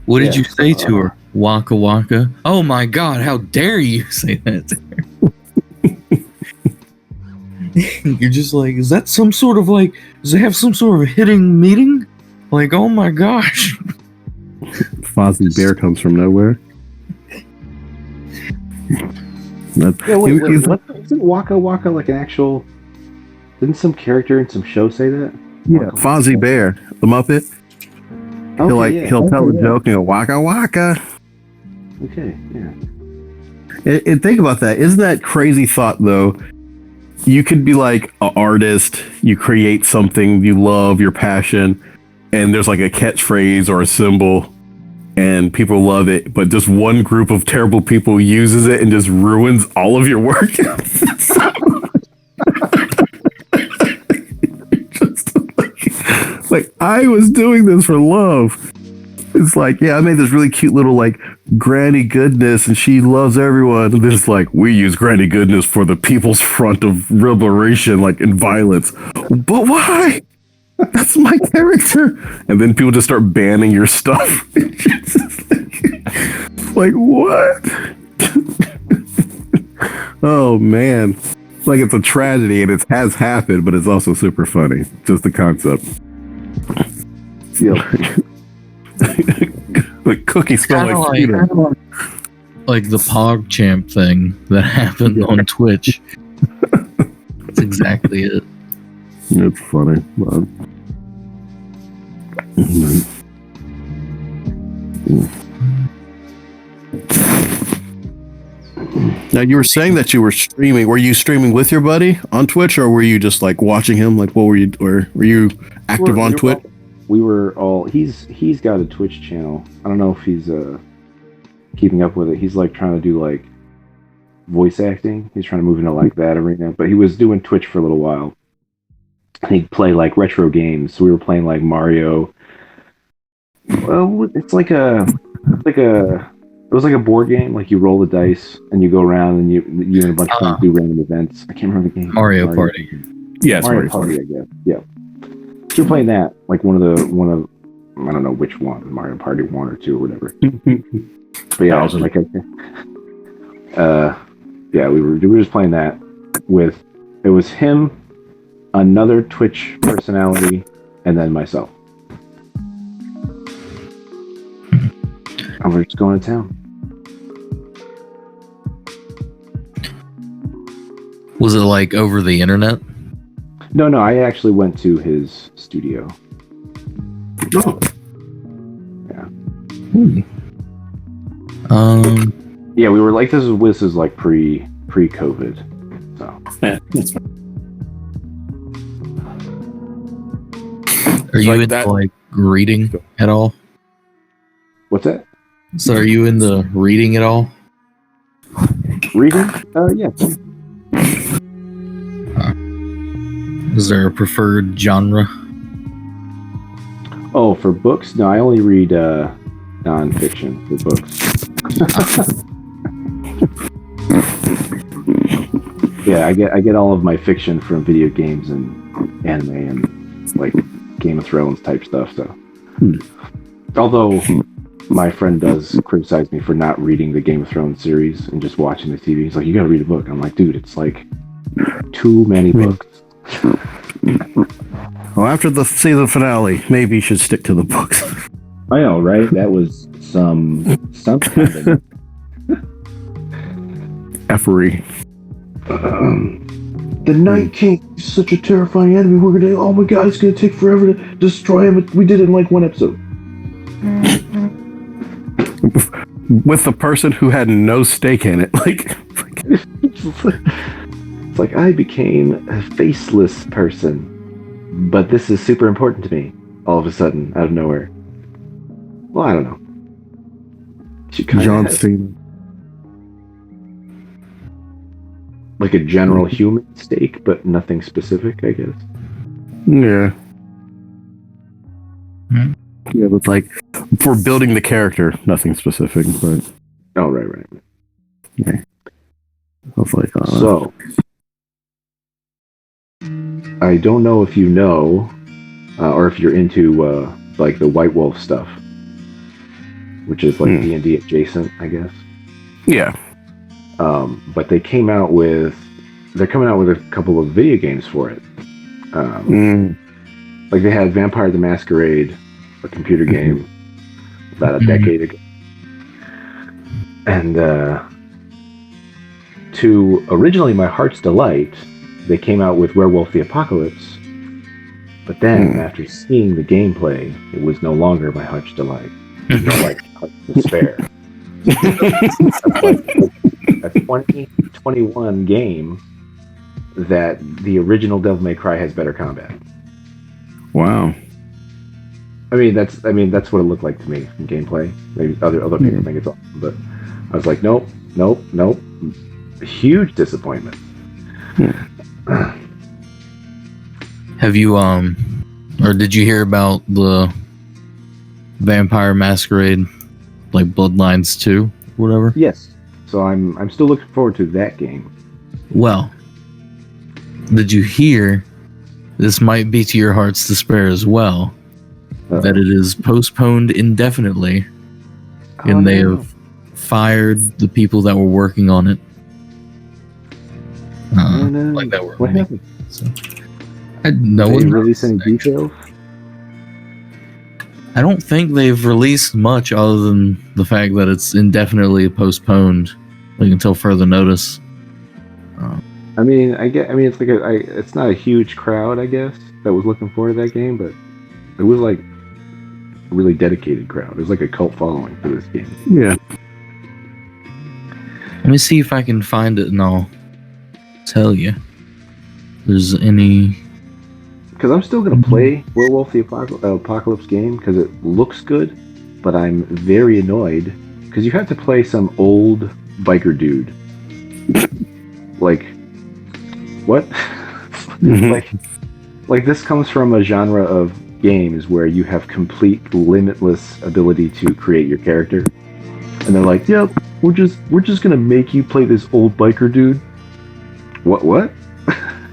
What did you say to her? Waka Waka? Oh my god, how dare you say that to her? You're just like, is that some sort of like, does it have some sort of hitting meeting? Like, oh my gosh.
Fozzie Bear comes from nowhere.
Isn't Waka Waka like an actual... Didn't some character in some show say that?
Yeah, Fozzie Bear, the Muppet.
Okay,
He'll tell a joke and go, Waka Waka.
Okay, yeah.
And think about that. Isn't that crazy thought though? You could be like an artist, you create something you love, your passion, and there's like a catchphrase or a symbol, and people love it, but just one group of terrible people uses it and just ruins all of your work. Just like I was doing this for love. It's like, yeah, I made this really cute little like Granny Goodness and she loves everyone. And it's like, we use Granny Goodness for the People's Front of Liberation, like in violence. But why? That's my character. And then people just start banning your stuff. Like, what? Oh, man. Like, it's a tragedy and it has happened, but it's also super funny. Just the concept. Yeah. Like cookies smell like Peter.
Like the PogChamp thing that happened on Twitch. That's exactly it.
It's funny, man. Now you were saying that you were streaming. Were you streaming with your buddy on Twitch, or were you just like watching him? Like, what were you? Or were you active on Twitch?
We were all. He's got a Twitch channel. I don't know if he's keeping up with it. He's like trying to do like voice acting. He's trying to move into like that arena. But he was doing Twitch for a little while. He'd play like retro games. So we were playing like Mario. Well, it was like a board game. Like you roll the dice and you go around and you and a bunch of friends do random events. I can't remember the game.
Mario Party.
Yeah,
Mario Party, I guess. Yeah. So we're playing that, like one of I don't know which one, Mario Party 1 or 2 or whatever. But yeah, I was like, yeah, we were just playing that with, it was him, another Twitch personality, and then myself. And we're just going to town.
Was it like over the internet?
No, I actually went to his studio.
Oh.
Yeah. Yeah, we were like, this is like pre-COVID. So.
Yeah, that's fine.
Are you like into like reading at all?
What's that?
So are you into reading at all?
Reading? Yeah.
Is there a preferred genre?
Oh, for books? No, I only read non-fiction for books. Yeah, I get all of my fiction from video games and anime and like Game of Thrones type stuff. So, although my friend does criticize me for not reading the Game of Thrones series and just watching the TV, he's like, "You got to read a book." I'm like, "Dude, it's like too many books."
Well, after the season finale, maybe you should stick to the books.
I know, right? That was something.
Effery.
The Night King is such a terrifying enemy. We're gonna, oh my god, it's gonna take forever to destroy him. We did it in like one episode.
With the person who had no stake in it.
It's like I became a faceless person, but this is super important to me. All of a sudden, out of nowhere. Well, I don't know.
John Cena.
Like a general human stake, but nothing specific, I guess.
Yeah. Yeah, but like for building the character, nothing specific, but.
Oh, right.
Yeah. I was like,
so. I don't know if you know, or if you're into like the White Wolf stuff, which is like D&D adjacent, I guess.
Yeah.
But they're coming out with a couple of video games for it. Like they had Vampire the Masquerade, a computer game, about a decade ago, and to originally My Heart's Delight, they came out with Werewolf the Apocalypse, but then after seeing the gameplay, it was no longer My Heart's Delight. It was like Heart's Despair. 2021 game that the original Devil May Cry has better combat.
Wow.
I mean, that's what it looked like to me from gameplay. Maybe other people think it's awesome, but I was like, nope. Huge disappointment.
Have you or did you hear about the Vampire Masquerade, like Bloodlines 2, whatever?
Yes. So I'm still looking forward to that game.
Well, did you hear? This might be to your heart's despair as well. That it is postponed indefinitely, and they have fired the people that were working on it. Like that were.
What happened?
So, no
Did
one
they release any details?
I don't think they've released much other than the fact that it's indefinitely postponed, like until further notice.
I mean, it's like it's not a huge crowd, I guess, that was looking forward to that game, but it was like a really dedicated crowd. It was like a cult following for this game.
Yeah.
Let me see if I can find it and I'll tell you. If there's any.
Because I'm still going to play Werewolf the Apocalypse game because it looks good, but I'm very annoyed because you have to play some old biker dude. Like, what? like this comes from a genre of games where you have complete limitless ability to create your character, and they're like, "Yep, we're just gonna make you play this old biker dude." What?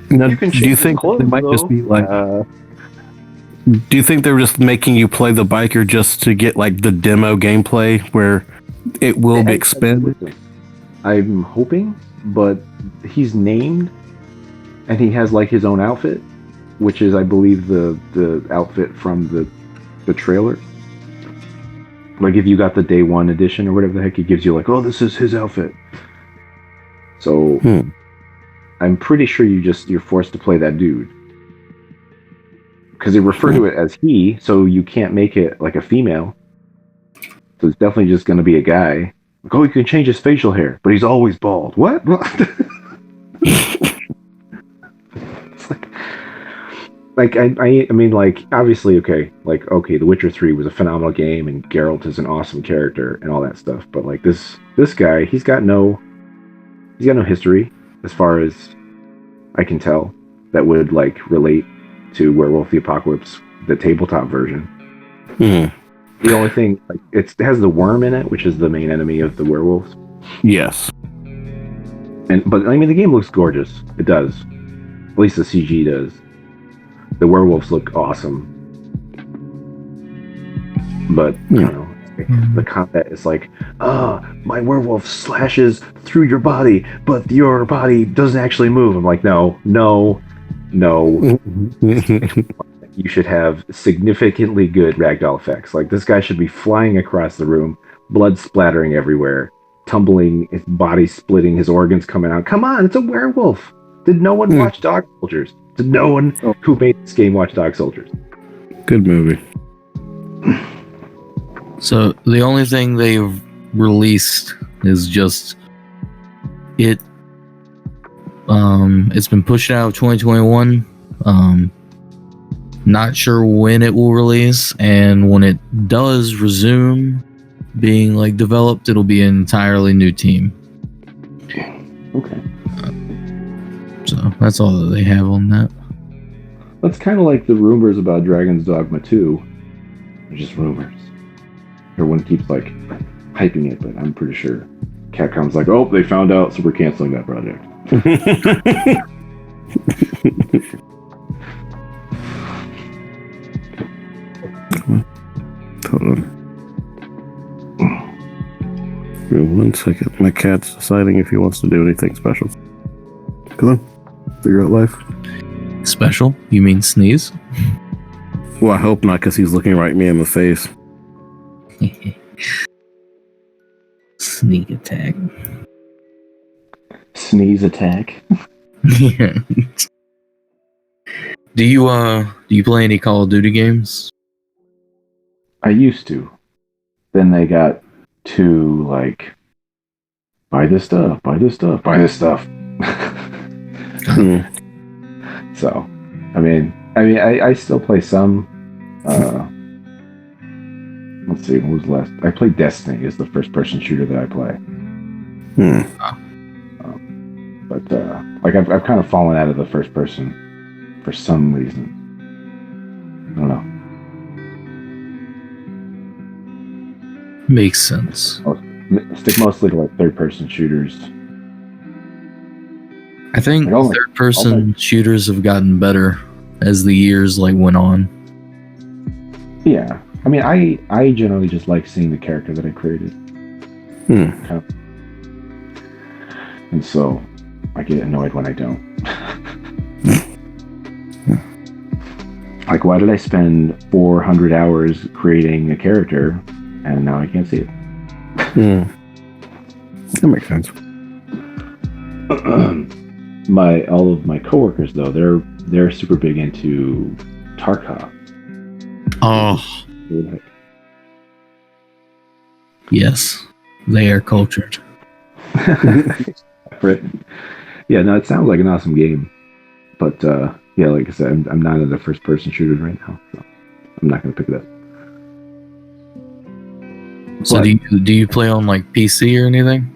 Now, do you think they might just be like? Do you think they're just making you play the biker just to get like the demo gameplay where it will be expanded?
I'm hoping, but he's named, and he has like his own outfit, which is, I believe, the outfit from the trailer. Like if you got the day one edition or whatever the heck, it gives you like, oh, this is his outfit. So I'm pretty sure you're forced to play that dude. Because they refer to it as he, so you can't make it like a female. So it's definitely just going to be a guy. Like, oh, you can change his facial hair, but he's always bald. What? I mean, like, obviously, okay, The Witcher 3 was a phenomenal game, and Geralt is an awesome character, and all that stuff. But like this guy, he's got no history, as far as I can tell, that would like relate to Werewolf the Apocalypse, the tabletop version. The only thing, like, it has the worm in it, which is the main enemy of the werewolves.
Yes.
But I mean, the game looks gorgeous. It does. At least the CG does. The werewolves look awesome. But, you know, the combat is like, my werewolf slashes through your body, but your body doesn't actually move. I'm like, no. You should have significantly good ragdoll effects. Like, this guy should be flying across the room, blood splattering everywhere, tumbling, his body splitting, his organs coming out. Come on, it's a werewolf. Did no one watch Dog Soldiers? Did no one who made this game watch Dog Soldiers?
Good movie.
So the only thing they've released is just it. It's been pushed out of 2021. Not sure when it will release, and when it does resume being like developed, it'll be an entirely new team.
Okay.
So that's all that they have on that.
That's kind of like the rumors about Dragon's Dogma 2. They're just rumors. Everyone keeps like hyping it, but I'm pretty sure Capcom's like, oh, they found out, so we're canceling that project.
Hold on. Give me 1 second. My cat's deciding if he wants to do anything special. Come on. Figure out life.
Special? You mean sneeze?
Well, I hope not, because he's looking right me in the face.
Sneak attack.
Sneeze attack.
Yeah. Do you play any Call of Duty games?
I used to. Then they got too, like, buy this stuff, buy this stuff, buy this stuff. So, I still play some. Let's see, what was last? I played Destiny. Is the first person shooter that I play. But I've kind of fallen out of the first person for some reason. I don't know.
Makes sense.
I'll stick mostly to like third person shooters.
I think third person shooters have gotten better as the years went on.
Yeah. I mean, I generally just like seeing the character that I created. And so I get annoyed when I don't. Like, why did I spend 400 hours creating a character and now I can't see it?
That makes sense.
All of my coworkers though, they're super big into Tarkov.
Oh. Yes, they are cultured.
Right. Yeah, no, it sounds like an awesome game, but yeah, like I said, I'm not into first-person shooters right now, so I'm not going to pick it up.
So but, do you play on like PC or anything?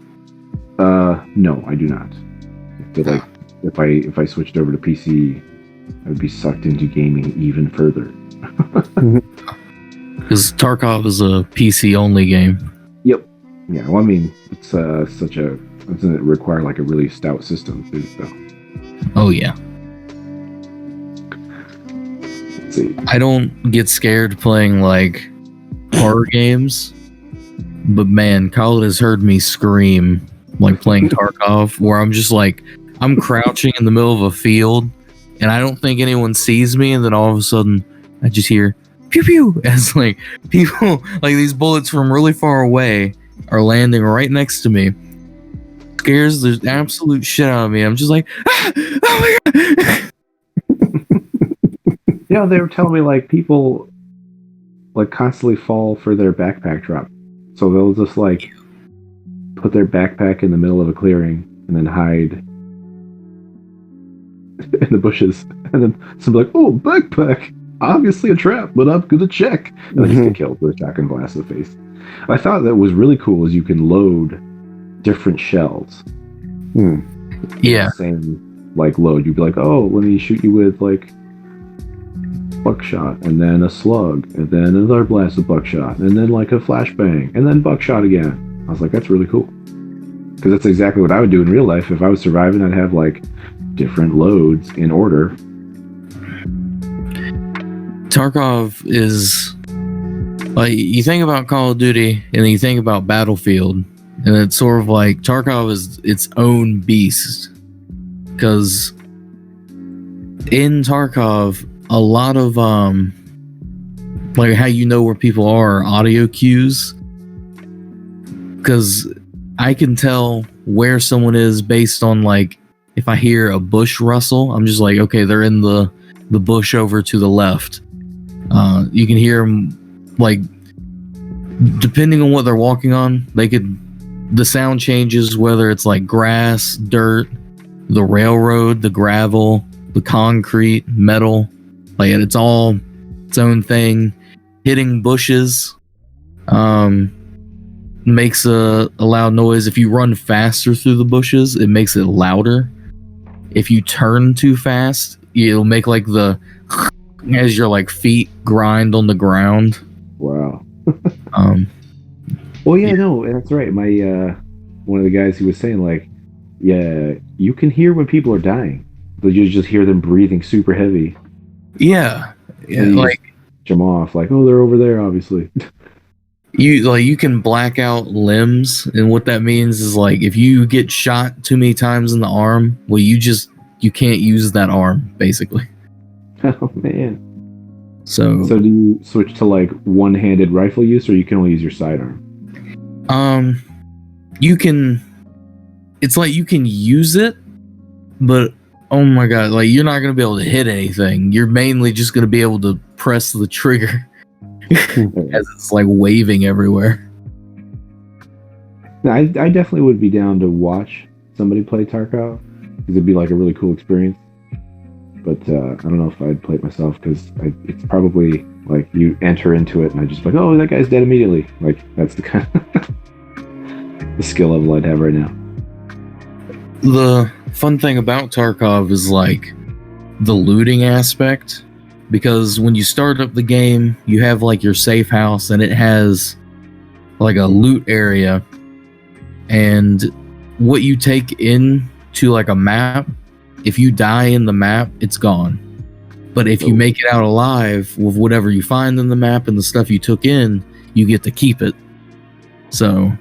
No, I do not. Like if I switched over to PC, I would be sucked into gaming even further.
Because Tarkov is a PC-only game.
Yep. Yeah. Well, I mean, it's doesn't it require like a really stout system too? So.
Oh yeah.
Let's see.
I don't get scared playing like horror games, but man, Khaled has heard me scream like playing Tarkov, where I'm just like I'm crouching in the middle of a field, and I don't think anyone sees me, and then all of a sudden I just hear pew pew as like people like these bullets from really far away are landing right next to me. Scares the absolute shit out of me. I'm just like, ah, oh my god.
Yeah, they were telling me like people like constantly fall for their backpack drop, so they'll just like put their backpack in the middle of a clearing and then hide in the bushes, and then somebody like, oh, backpack. Obviously a trap, but I'm gonna check. And I just get killed with a shotgun blast in the face. I thought that was really cool is you can load different shells.
Yeah.
Same like load. You'd be like, oh, let me shoot you with like buckshot, and then a slug, and then another blast of buckshot, and then like a flashbang, and then buckshot again. I was like, that's really cool. Because that's exactly what I would do in real life. If I was surviving, I'd have like different loads in order.
Tarkov is like, you think about Call of Duty and then you think about Battlefield, and it's sort of like Tarkov is its own beast, because in Tarkov a lot of like how you know where people are audio cues, because I can tell where someone is based on like if I hear a bush rustle, I'm just like, okay, they're in the bush over to the left. You can hear them, like, depending on what they're walking on, the sound changes, whether it's like grass, dirt, the railroad, the gravel, the concrete, metal, like it's all its own thing. Hitting bushes makes a loud noise. If you run faster through the bushes, it makes it louder. If you turn too fast, it'll make like the as your like feet grind on the ground.
Wow. Well, yeah, no, that's right. My one of the guys, he was saying like, yeah, you can hear when people are dying, but you just hear them breathing super heavy.
Yeah, like
them off, like, oh, they're over there, obviously.
You can black out limbs, and what that means is like if you get shot too many times in the arm, well, you can't use that arm basically.
Oh man.
So
do you switch to like one-handed rifle use, or you can only use your sidearm?
You can. It's like you can use it, but oh my god, like you're not gonna be able to hit anything. You're mainly just gonna be able to press the trigger as it's like waving everywhere.
I definitely would be down to watch somebody play Tarkov because it'd be like a really cool experience. But I don't know if I'd play it myself because it's probably like you enter into it and I just like, oh, that guy's dead immediately. Like that's the kind of the skill level I'd have right now.
The fun thing about Tarkov is like the looting aspect, because when you start up the game, you have like your safe house and it has like a loot area, and what you take in to like a map, if you die in the map, it's gone. But if you make it out alive with whatever you find in the map and the stuff you took in, you get to keep it. So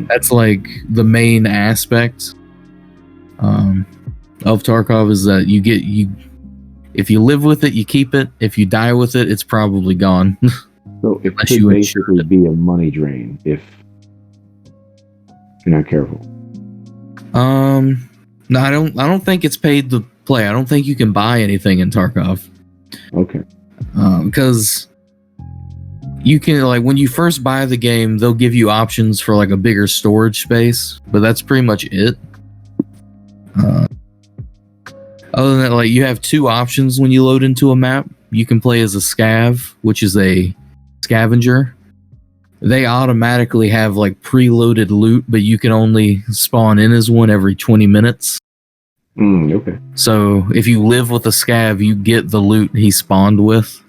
that's like the main aspect of Tarkov, is that you if you live with it, you keep it. If you die with it, it's probably gone.
So it could basically be a money drain if you're not careful.
No, I don't think it's paid to play. I don't think you can buy anything in Tarkov.
Okay.
Because you can, like, when you first buy the game, they'll give you options for like a bigger storage space, but that's pretty much it. Other than that, like, you have two options when you load into a map. You can play as a scav, which is a scavenger. They automatically have like preloaded loot, but you can only spawn in as one every 20 minutes.
Okay.
So if you live with a scav, you get the loot he spawned with.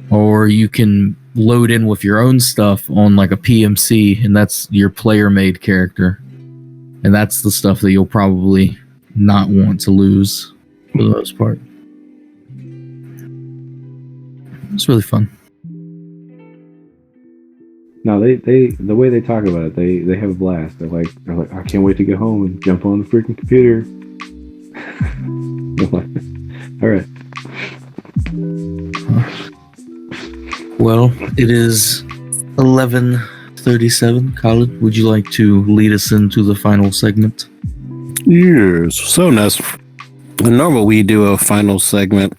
Or you can load in with your own stuff on like a PMC, and that's your player-made character. And that's the stuff that you'll probably not want to lose for the most part. It's really fun.
No, they the way they talk about it, they have a blast. They're like, I can't wait to get home and jump on the freaking computer. All right.
Well, it is 11:37. Khalid, would you like to lead us into the final segment?
Yes. So, Ness, normally we do a final segment,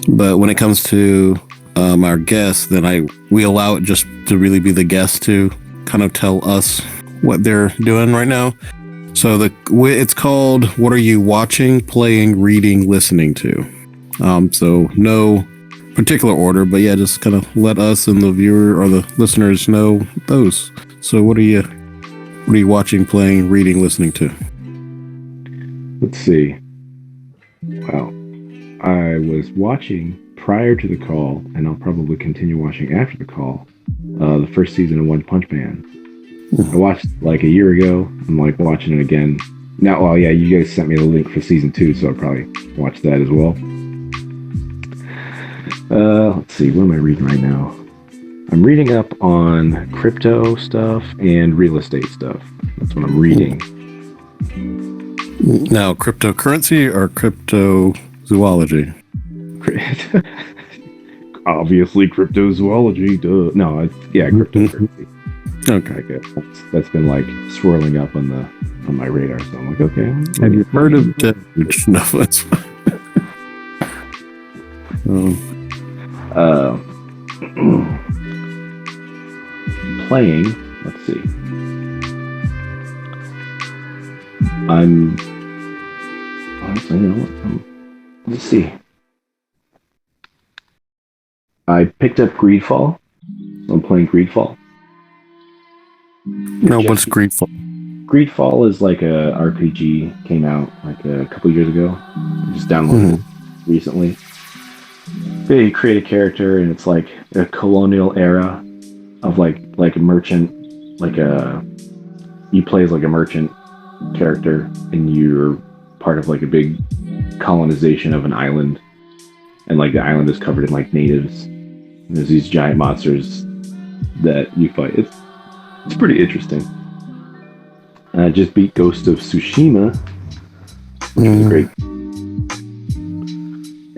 but when it comes to our guests, then we allow it just to really be the guest to kind of tell us what they're doing right now. So it's called "What Are You Watching, Playing, Reading, Listening To?" So no particular order, but yeah, just kind of let us and the viewer or the listeners know those. So what are you watching, playing, reading, listening to?
Let's see. Wow, I was watching prior to the call, and I'll probably continue watching after the call, the first season of One Punch Man. I watched like a year ago. I'm like watching it again now. Well, yeah, you guys sent me the link for season 2, so I'll probably watch that as well. Let's see, what am I reading right now? I'm reading up on crypto stuff and real estate stuff. That's what I'm reading.
Now, cryptocurrency or cryptozoology?
Obviously, cryptozoology. Duh. No, cryptocurrency.
Okay,
that's been like swirling up on my radar. So I'm like, okay.
Have you heard of Doge? No, that's fine.
Playing. Let's see. Let's see. I picked up Greedfall. So I'm playing Greedfall.
No, what's Greedfall?
Greedfall is like a RPG, came out like a couple years ago. Just downloaded it recently. You create a character, and it's like a colonial era of like a merchant, you play as like a merchant character, and you're part of like a big colonization of an island, and like the island is covered in like natives. And there's these giant monsters that you fight. It's pretty interesting. I just beat Ghost of Tsushima, which is great.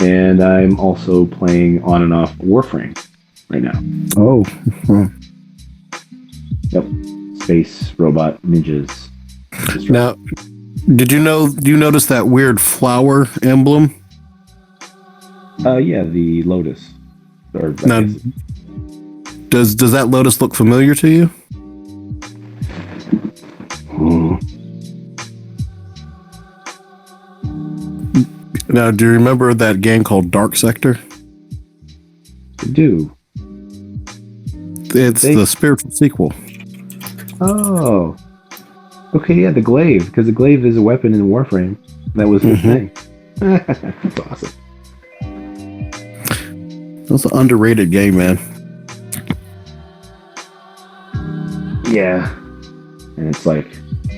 And I'm also playing on and off Warframe right now.
Oh.
Yep. Space robot ninjas.
Now, do you notice that weird flower emblem?
Yeah, the lotus.
Does that Lotus look familiar to you? Now, do you remember that game called Dark Sector?
I do.
It's the spiritual sequel.
Oh. Okay, yeah, the glaive, because the glaive is a weapon in Warframe. That was his thing. That's awesome.
That's an underrated game, man.
Yeah. And it's like, I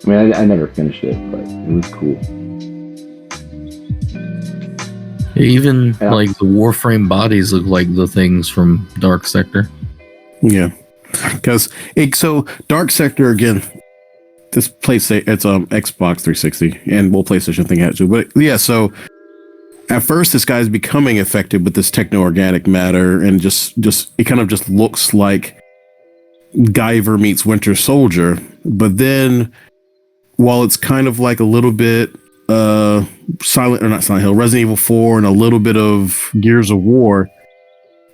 mean, I never finished it, but it was cool.
Even like the Warframe bodies look like the things from Dark Sector.
Yeah, because so Dark Sector again. This PlayStation, it's Xbox 360 and PlayStation thing had to. But yeah, so at first this guy's becoming affected with this techno-organic matter, and just it kind of just looks like Guyver meets Winter Soldier. But then, while it's kind of like a little bit Silent Hill, Resident Evil 4, and a little bit of Gears of War,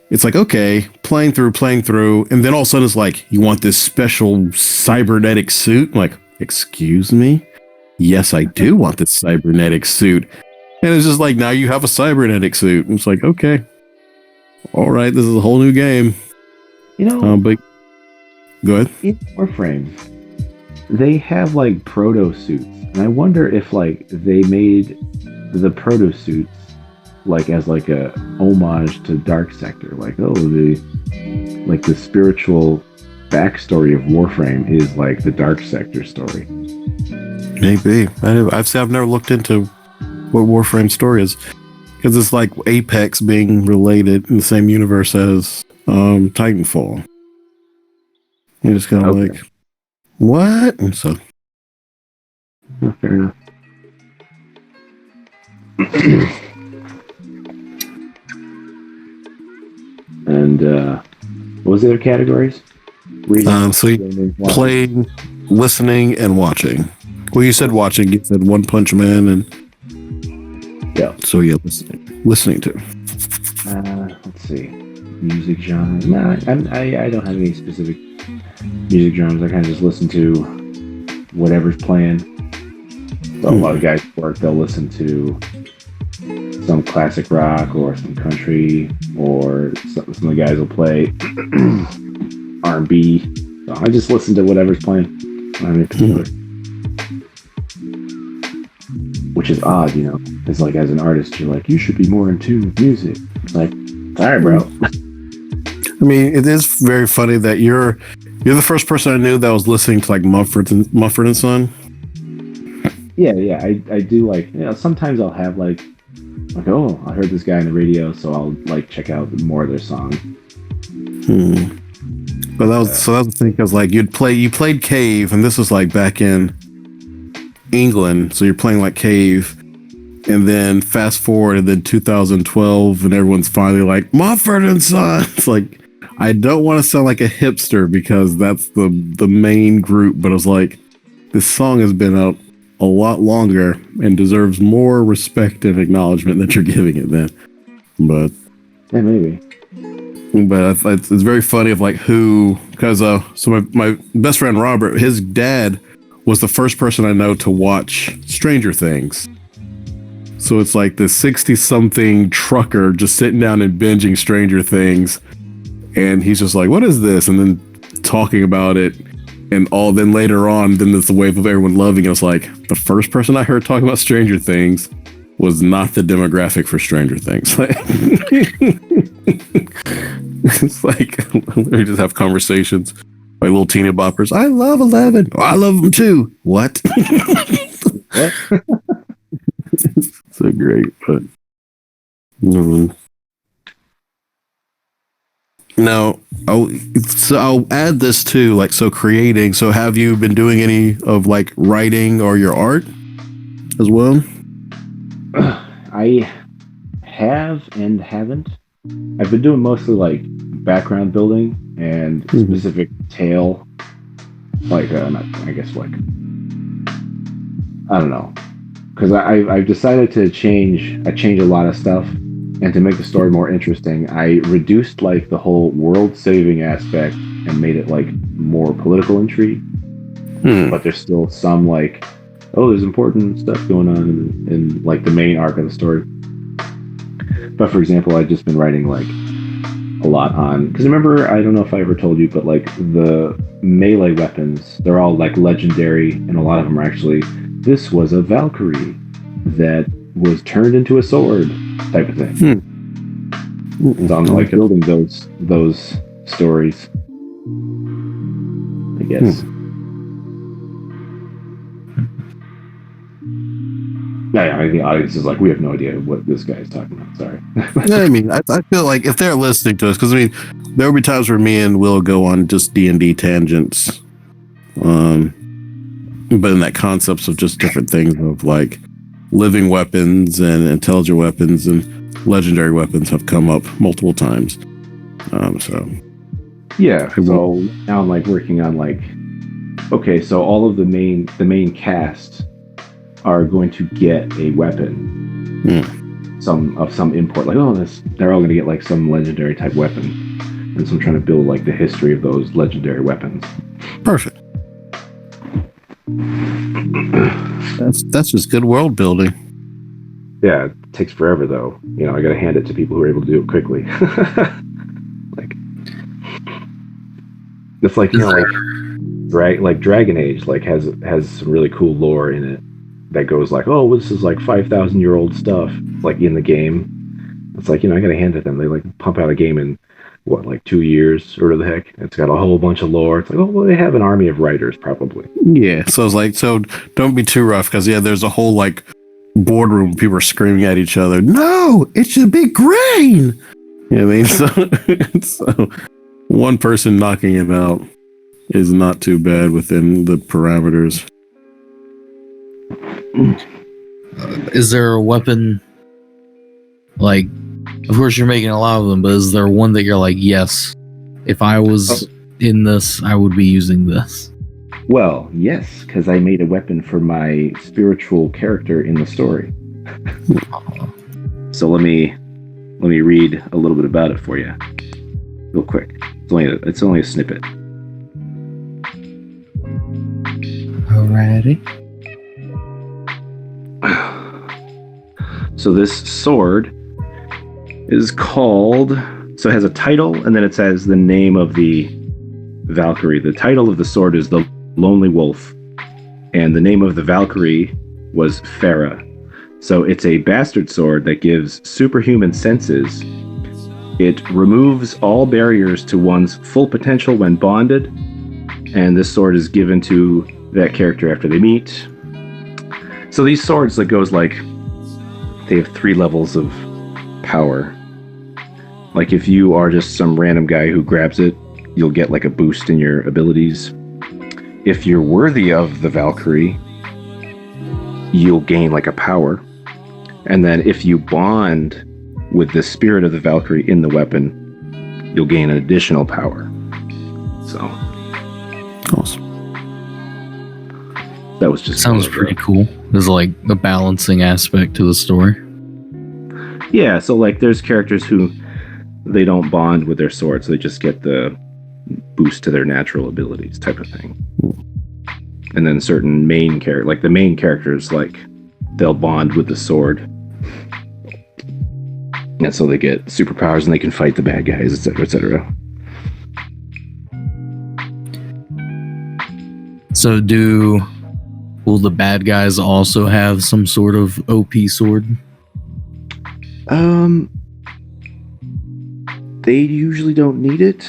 it's like, okay, playing through, and then all of a sudden it's like, you want this special cybernetic suit? I'm like, excuse me? Yes, I do want this cybernetic suit. And it's just like, now you have a cybernetic suit. And it's like, okay, all right, this is a whole new game.
You know,
but go ahead.
In Warframe, they have like proto suits, and I wonder if like they made the proto suits like as like a homage to Dark Sector, like the spiritual backstory of Warframe is like the Dark Sector story.
Maybe. I've never looked into what Warframe's story is, because it's like Apex being related in the same universe as Titanfall. You're just kind of like, what? And so,
fair enough. And what was the other categories? Reading,
so you playing, listening, and watching. Well, you said watching. You said One Punch Man, and
yeah.
So yeah, listening to.
Let's see, music genre. No, I don't have any specific music genres. I kind of just listen to whatever's playing. So a lot of guys at work, they'll listen to some classic rock or some country, or some of the guys will play R&B. So I just listen to whatever's playing. Which is odd, you know. It's like, as an artist, you're like, you should be more in tune with music. It's like, all right, bro.
I mean, it is very funny that you're the first person I knew that was listening to like Mumford and Son.
Yeah, I do, like, you know, sometimes I'll have like, oh, I heard this guy on the radio, so I'll like check out more of their songs.
But that was the thing, because like you played Cave, and this was like back in England, so you're playing like Cave, and then fast forward, and then 2012, and everyone's finally like Mumford and Son. It's like, I don't want to sound like a hipster because that's the main group, but I was like, this song has been out a lot longer and deserves more respect and acknowledgement that you're giving it then. But
yeah, maybe.
But it's very funny of like who, because so my best friend Robert, his dad was the first person I know to watch Stranger Things. So it's like this 60-something trucker just sitting down and binging Stranger Things, and he's just like, what is this? And then talking about it. And then later on, then there's the wave of everyone loving it. It's like, the first person I heard talking about Stranger Things was not the demographic for Stranger Things. It's like, we just have conversations like little teeny boppers. I love 11. Oh, I love them too. What? So great, but now I'll add this too, like, so creating. So have you been doing any of like writing or your art as well?
I have and haven't. I've been doing mostly like background building and specific tale, like I guess like, I don't know, because I've decided to change. I change a lot of stuff, And to make the story more interesting, I reduced like the whole world saving aspect and made it like more political intrigue. But there's still some like, oh, there's important stuff going on in like the main arc of the story. But for example, I've just been writing like a lot on, because remember, I don't know if I ever told you, but like the melee weapons, they're all like legendary, and a lot of them are actually, this was a Valkyrie that was turned into a sword type of thing. So I'm like building those stories, I guess. Yeah, the audience is like, we have no idea what this guy is talking about. Sorry.
I mean, I feel like if they're listening to us, because I mean, there will be times where me and Will go on just D&D tangents, but in that concepts of just different things of like living weapons and intelligent weapons and legendary weapons have come up multiple times. So
now I'm like working on like, okay, so all of the main cast are going to get a weapon, some import, like, oh, they're all going to get like some legendary type weapon, and so I'm trying to build like the history of those legendary weapons.
Perfect. That's just good world building.
Yeah, it takes forever though. You know, I got to hand it to people who are able to do it quickly. Like, it's like, you know, like Dragon Age like has some really cool lore in it that goes like, oh, this is like 5,000-year-old stuff, like in the game. It's like, you know, I gotta hand it to them. They like pump out a game in what, like 2 years or the heck. It's got a whole bunch of lore. It's like, oh, well, they have an army of writers probably.
Yeah. So it's like, so don't be too rough, because there's a whole like boardroom, people are screaming at each other. No, it should be green. You know what I mean? So one person knocking it out is not too bad within the parameters.
Is there a weapon, like, of course you're making a lot of them, but is there one that you're like, yes, if I was in this, I would be using this?
Well, yes, because I made a weapon for my spiritual character in the story. So let me read a little bit about it for you, real quick. It's only a snippet.
Alrighty. So this sword is called, so it has a title, and then it says the name of the Valkyrie. The title of the sword is the Lonely Wolf, and the name of the Valkyrie was Farah. So it's a bastard sword that gives superhuman senses. It removes all barriers to one's full potential when bonded, and this sword is given to that character after they meet. So these swords that goes like, they have 3 levels of power. Like if you are just some random guy who grabs it, you'll get like a boost in your abilities. If you're worthy of the Valkyrie, you'll gain like a power. And then if you bond with the spirit of the Valkyrie in the weapon, you'll gain an additional power. So
awesome.
That was just
sounds pretty cool. There's like a balancing aspect to the story.
Yeah, so like there's characters who they don't bond with their swords, they just get the boost to their natural abilities type of thing. And then certain main character, like the main characters, like they'll bond with the sword, and so they get superpowers and they can fight the bad guys, etc., etc.
So will the bad guys also have some sort of OP sword?
They usually don't need it.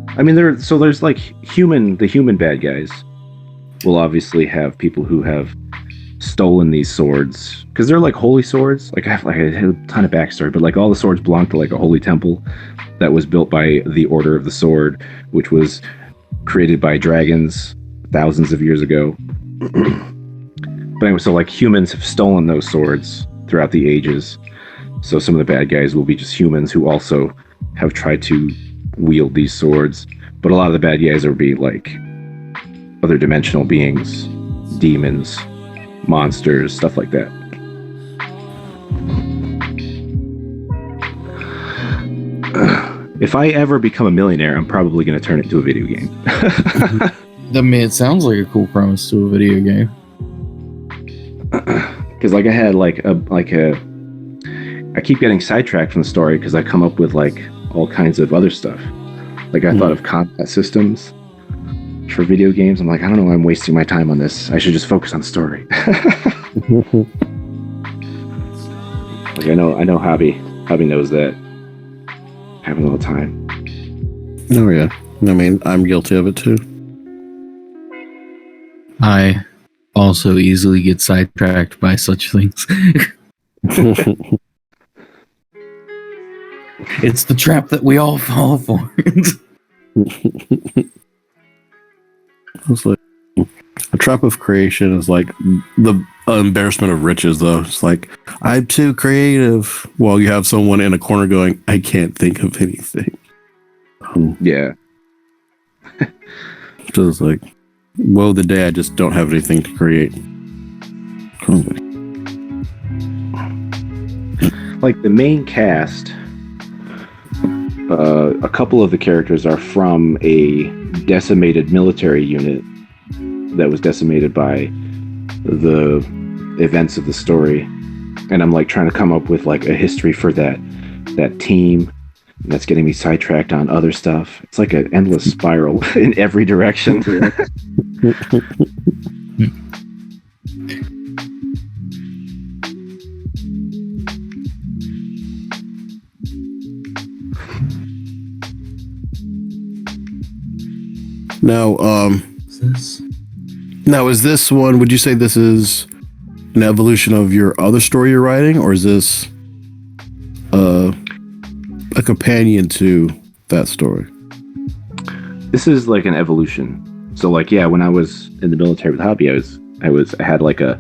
I mean, there's like the human bad guys will obviously have people who have stolen these swords, because they're like holy swords. Like I have a ton of backstory, but like all the swords belong to like a holy temple that was built by the Order of the Sword, which was created by dragons thousands of years ago. But anyway, so like humans have stolen those swords throughout the ages. So some of the bad guys will be just humans who also have tried to wield these swords. But a lot of the bad guys will be like other dimensional beings, demons, monsters, stuff like that. if I ever become a millionaire, I'm probably going to turn it into a video game.
I mean, it sounds like a cool premise to a video game.
Because like I had I keep getting sidetracked from the story because I come up with like all kinds of other stuff. Like I thought of combat systems for video games. I'm like, I don't know why I'm wasting my time on this. I should just focus on the story. Like I know Hobby knows that. Having a little time.
Oh yeah. I mean, I'm guilty of it too.
I also easily get sidetracked by such things. It's the trap that we all fall for.
It's like a trap of creation is like the embarrassment of riches, though. It's like, I'm too creative, while you have someone in a corner going, I can't think of anything.
Yeah.
So it's like, woe the day I just don't have anything to create.
Like the main cast, a couple of the characters are from a decimated military unit that was decimated by the events of the story, and I'm like trying to come up with like a history for that team, and that's getting me sidetracked on other stuff. It's like an endless spiral in every direction.
Now, is this one, would you say this is an evolution of your other story you're writing, or is this a companion to that story?
This is like an evolution. So like, yeah, when I was in the military with Hobby, I had like a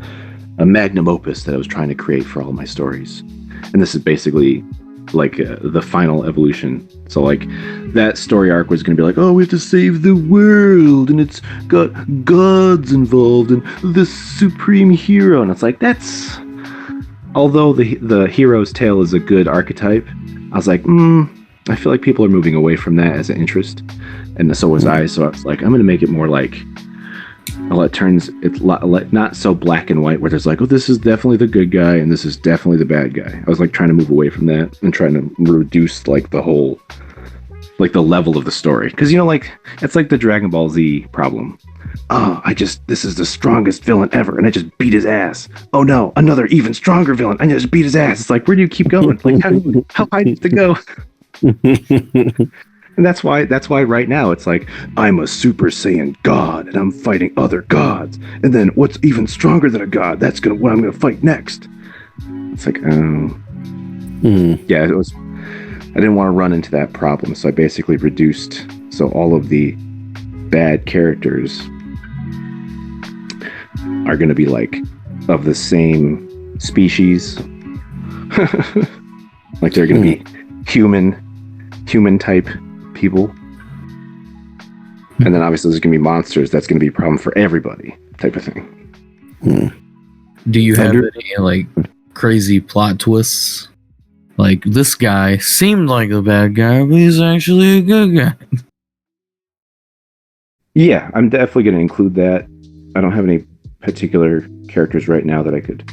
magnum opus that I was trying to create for all my stories. And this is basically like the final evolution. So like that story arc was going to be like, oh, we have to save the world, and it's got gods involved and the supreme hero, and it's like, that's, although the hero's tale is a good archetype, I was like, I feel like people are moving away from that as an interest, and so was I. So I was like, I'm going to make it more like, it's not so black and white where there's like, oh, this is definitely the good guy and this is definitely the bad guy. I was like trying to move away from that and trying to reduce like the whole, like the level of the story. Because, you know, like, it's like the Dragon Ball Z problem. Oh, this is the strongest villain ever, and I just beat his ass. Oh no, another even stronger villain, I just beat his ass. It's like, where do you keep going? Like, how high do you have to go? And that's why right now it's like, I'm a Super Saiyan God and I'm fighting other gods. And then what's even stronger than a god? That's what I'm gonna fight next. It's like, yeah, I didn't want to run into that problem, so I basically reduced, so all of the bad characters are gonna be like of the same species. Like they're gonna be human type people, and then obviously there's gonna be monsters. That's gonna be a problem for everybody, type of thing.
Do you have any like crazy plot twists? Like, this guy seemed like a bad guy, but he's actually a good guy.
Yeah, I'm definitely gonna include that. I don't have any particular characters right now that I could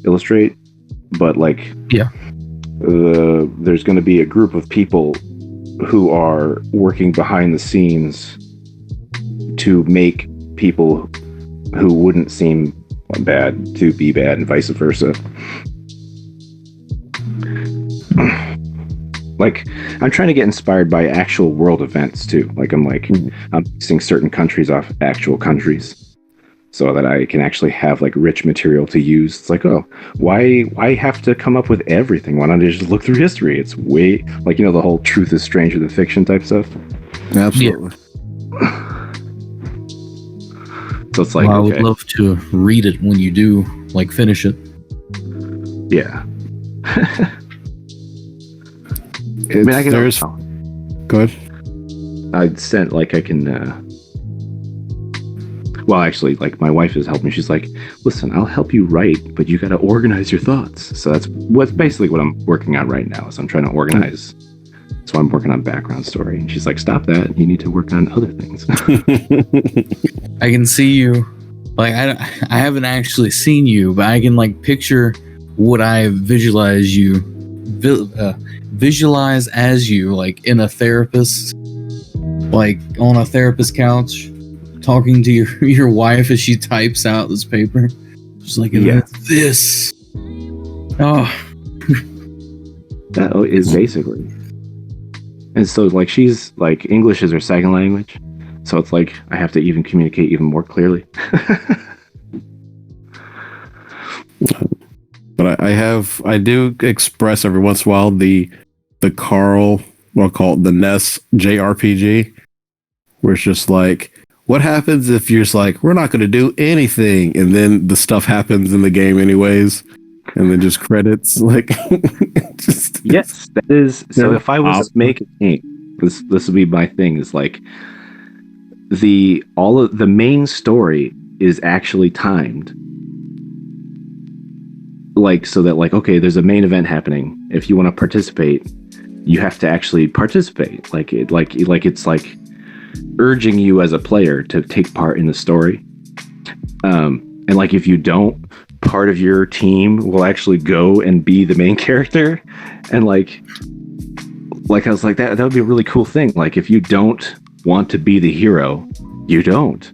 illustrate, but like, yeah, there's gonna be a group of people who are working behind the scenes to make people who wouldn't seem bad to be bad, and vice versa. Like, I'm trying to get inspired by actual world events too. Like, I'm basing certain countries off actual countries, so that I can actually have like rich material to use. It's like, oh, why have to come up with everything? Why not just look through history? It's way, like, you know, the whole truth is stranger than fiction type stuff.
Absolutely.
Yeah. So it's like,
I would love to read it when you do, like, finish it.
Yeah.
I mean, go ahead.
I'd sent, like, I can, well, actually, like, my wife has helped me. She's like, listen, I'll help you write, but you got to organize your thoughts. So that's basically what I'm working on right now. So I'm trying to organize So I'm working on background story. And she's like, stop that. You need to work on other things.
I can see you. Like, I haven't actually seen you, but I can like picture what I visualize you, visualize as you, like in a therapist, like on a therapist couch, talking to your wife as she types out this paper. Just like, this. Oh.
That is basically. And so, like, she's like, English is her second language. So it's like I have to even communicate even more clearly.
But I do express every once in a while the Carl, what I'll call it the Ness JRPG, where it's just like, what happens if you're just like, we're not going to do anything, and then the stuff happens in the game anyways, and then just credits, like, just
yes, that is. So if I was to make a game, this would be my thing. Is like all of the main story is actually timed, like so that like, okay, there's a main event happening. If you want to participate, you have to actually participate. Like it's like urging you as a player to take part in the story. And like if you don't, part of your team will actually go and be the main character. And like I was like, that would be a really cool thing. Like if you don't want to be the hero, you don't.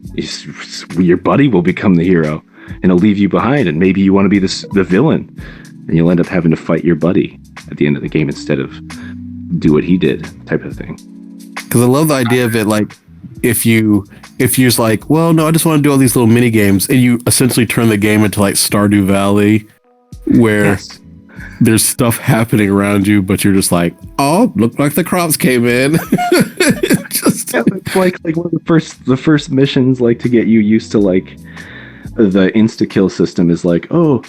Your buddy will become the hero and he'll leave you behind, and maybe you want to be the villain, and you'll end up having to fight your buddy at the end of the game instead of do what he did, type of thing.
Because I love the idea of it, like if you're just like, well, no, I just want to do all these little mini games, and you essentially turn the game into like Stardew Valley, where there's stuff happening around you, but you're just like, oh, looked like the crops came in.
It's like one of the first missions, like to get you used to like the insta kill system is like, oh,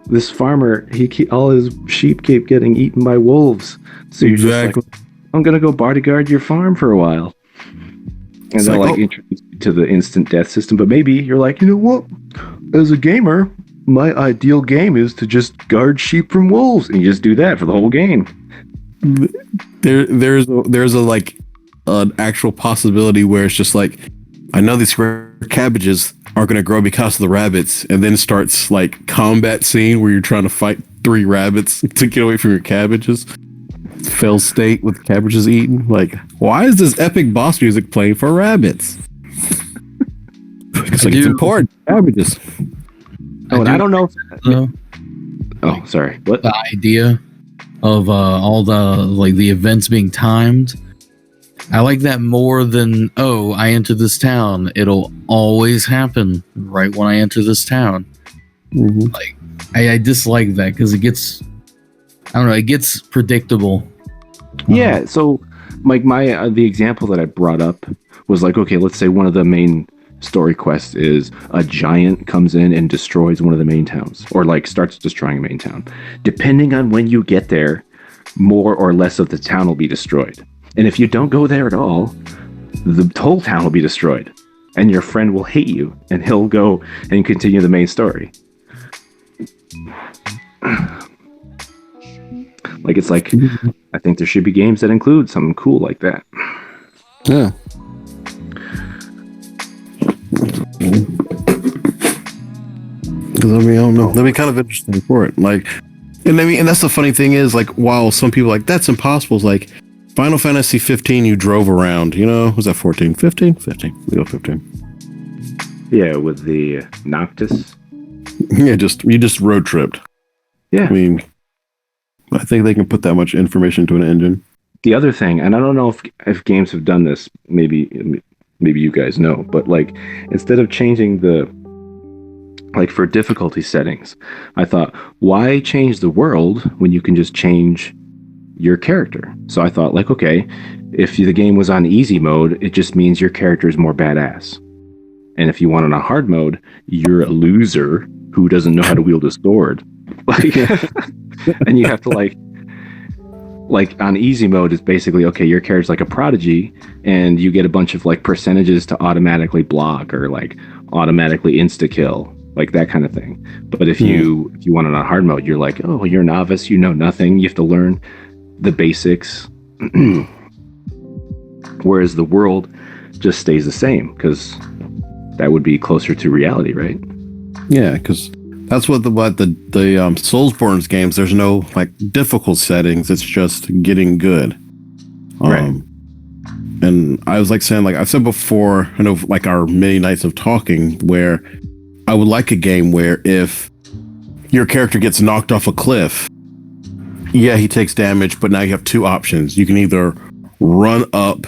this farmer, all his sheep keep getting eaten by wolves, so you're just like, I'm gonna go bodyguard your farm for a while, and they'll like introduce you to the instant death system. But maybe you're like, you know what, as a gamer, my ideal game is to just guard sheep from wolves, and you just do that for the whole game.
There's a like an actual possibility where it's just like, I know these rare cabbages are going to grow because of the rabbits, and then starts like combat scene where you're trying to fight 3 rabbits to get away from your cabbages. Fail state with cabbages eaten. Like, why is this epic boss music playing for rabbits? It's like, it's important. Cabbages.
Oh, and I don't know if oh, sorry. What?
The idea of all the events being timed, I like that more than, oh, I enter this town, it'll always happen right when I enter this town.
Mm-hmm.
Like, I dislike that because it gets, I don't know, it gets predictable.
Yeah, so like the example that I brought up was like, okay, let's say one of the main story quests is a giant comes in and destroys one of the main towns, or like starts destroying a main town. Depending on when you get there, more or less of the town will be destroyed. And if you don't go there at all, the whole town will be destroyed, and your friend will hate you, and he'll go and continue the main story. Like, it's like, I think there should be games that include something cool like that.
Yeah. Because I don't know. That'd be kind of interesting for it. Like, and that's the funny thing is, like, while some people are like, that's impossible, it's like, Final Fantasy 15, you drove around, you know? Was that 14? 15? 15. We go 15.
Yeah, with the Noctis.
Yeah, you just road tripped.
Yeah.
I mean, I think they can put that much information into an engine.
The other thing, and I don't know if games have done this, maybe you guys know, but like, instead of changing like for difficulty settings, I thought, why change the world when you can just change your character? So I thought, like, okay, if the game was on easy mode, it just means your character is more badass. And if you want it on hard mode, you're a loser who doesn't know how to wield a sword. Like, and you have to like on easy mode, it's basically, okay, your character's like a prodigy, and you get a bunch of like percentages to automatically block or like automatically insta kill, like that kind of thing. But if you want it on hard mode, you're like, oh, you're a novice, you know nothing, you have to learn the basics. whereas the world just stays the same because that would be closer to reality, right?
Yeah, because that's what the Soulsborne games. There's no like difficult settings. It's just getting good.
Right.
And I was like saying, like I've said before, I know like our many nights of talking, where I would like a game where if your character gets knocked off a cliff, yeah, he takes damage, but now you have two options. You can either run up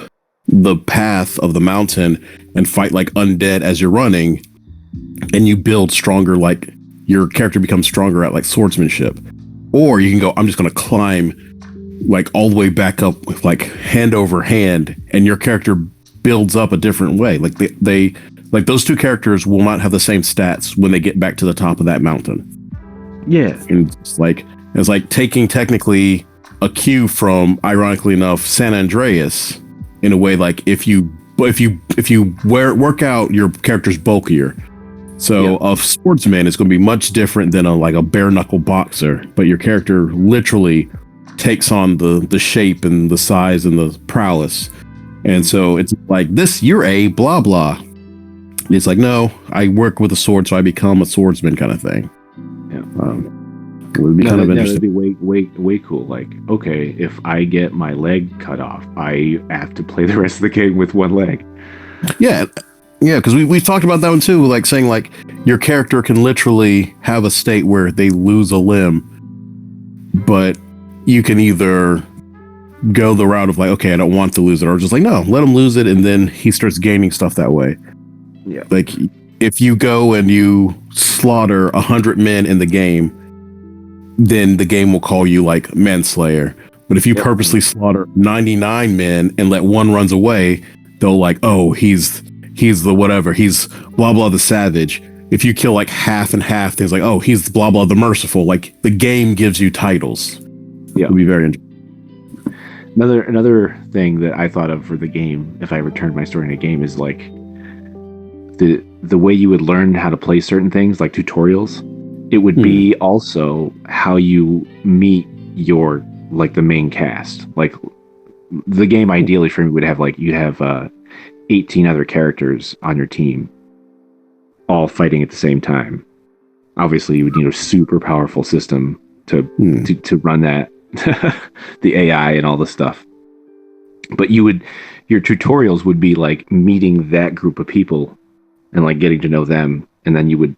the path of the mountain and fight like undead as you're running, and you build stronger, like your character becomes stronger at like swordsmanship, or you can go, I'm just going to climb like all the way back up with like hand over hand, and your character builds up a different way. Like they like those two characters will not have the same stats when they get back to the top of that mountain.
Yeah.
And it's like taking technically a cue from, ironically enough, San Andreas, in a way. Like if you work out, your character's bulkier. So a swordsman is going to be much different than a bare knuckle boxer, but your character literally takes on the shape and the size and the prowess. And so it's like, this, you're a blah blah. It's like, no, I work with a sword, so I become a swordsman kind of thing.
Yeah.
It would be kind of interesting.
That'd be way cool. Like, okay, if I get my leg cut off, I have to play the rest of the game with one leg.
Yeah, because we've talked about that one too, like saying like your character can literally have a state where they lose a limb, but you can either go the route of like, okay, I don't want to lose it, or just like, no, let him lose it, and then he starts gaining stuff that way.
Yeah.
Like if you go and you slaughter 100 men in the game, then the game will call you like manslayer. But if you purposely slaughter 99 men and let one runs away, they'll like, oh, he's the whatever, he's blah blah the savage. If you kill like half and half, there's like, oh, he's blah blah the merciful. Like the game gives you titles. Yeah, it'll be very interesting.
Another thing that I thought of for the game, if I returned my story in a game, is like the way you would learn how to play certain things, like tutorials. It would be also how you meet your like the main cast. Like the game ideally for me would have like you have 18 other characters on your team, all fighting at the same time. Obviously, you would need a super powerful system to run that, the AI and all the stuff. But your tutorials would be like meeting that group of people and like getting to know them, and then you would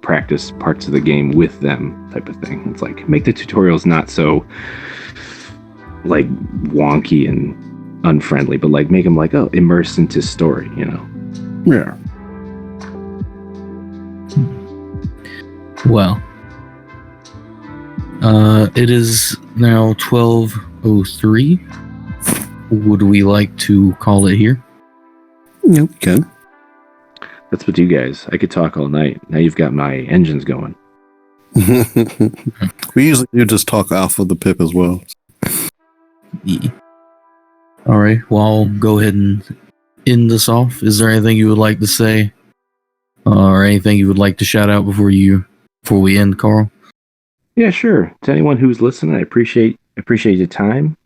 practice parts of the game with them, type of thing. It's like make the tutorials not so like wonky and unfriendly, but like make them like, oh, immerse into story, you know?
Yeah.
Well, it is now 12:03. Would we like to call it here?
Yeah, we can.
That's what you guys. I could talk all night. Now you've got my engines going.
We usually do just talk off of the PiP as well.
Yeah. All right. Well, I'll go ahead and end this off. Is there anything you would like to say, or anything you would like to shout out before we end, Carl?
Yeah, sure. To anyone who's listening, I appreciate your time.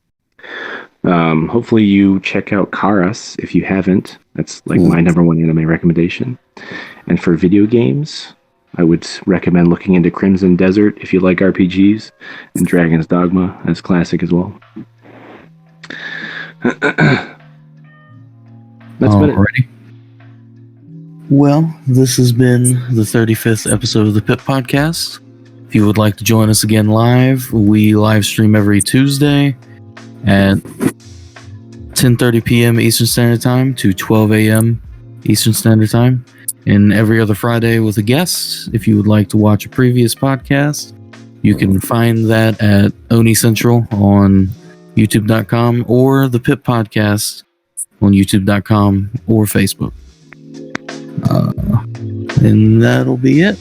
Hopefully you check out Karas if you haven't. That's like my number one anime recommendation. And for video games, I would recommend looking into Crimson Desert if you like RPGs, and Dragon's Dogma. That's classic as well. That's
Alrighty. Well, this has been the 35th episode of the PiP Podcast. If you would like to join us again live, we live stream every Tuesday at 10:30 p.m. Eastern Standard Time to 12 a.m. Eastern Standard Time, and every other Friday with a guest. If you would like to watch a previous podcast, you can find that at Oni Central on YouTube.com or the PiP Podcast on YouTube.com or Facebook. And that'll be it.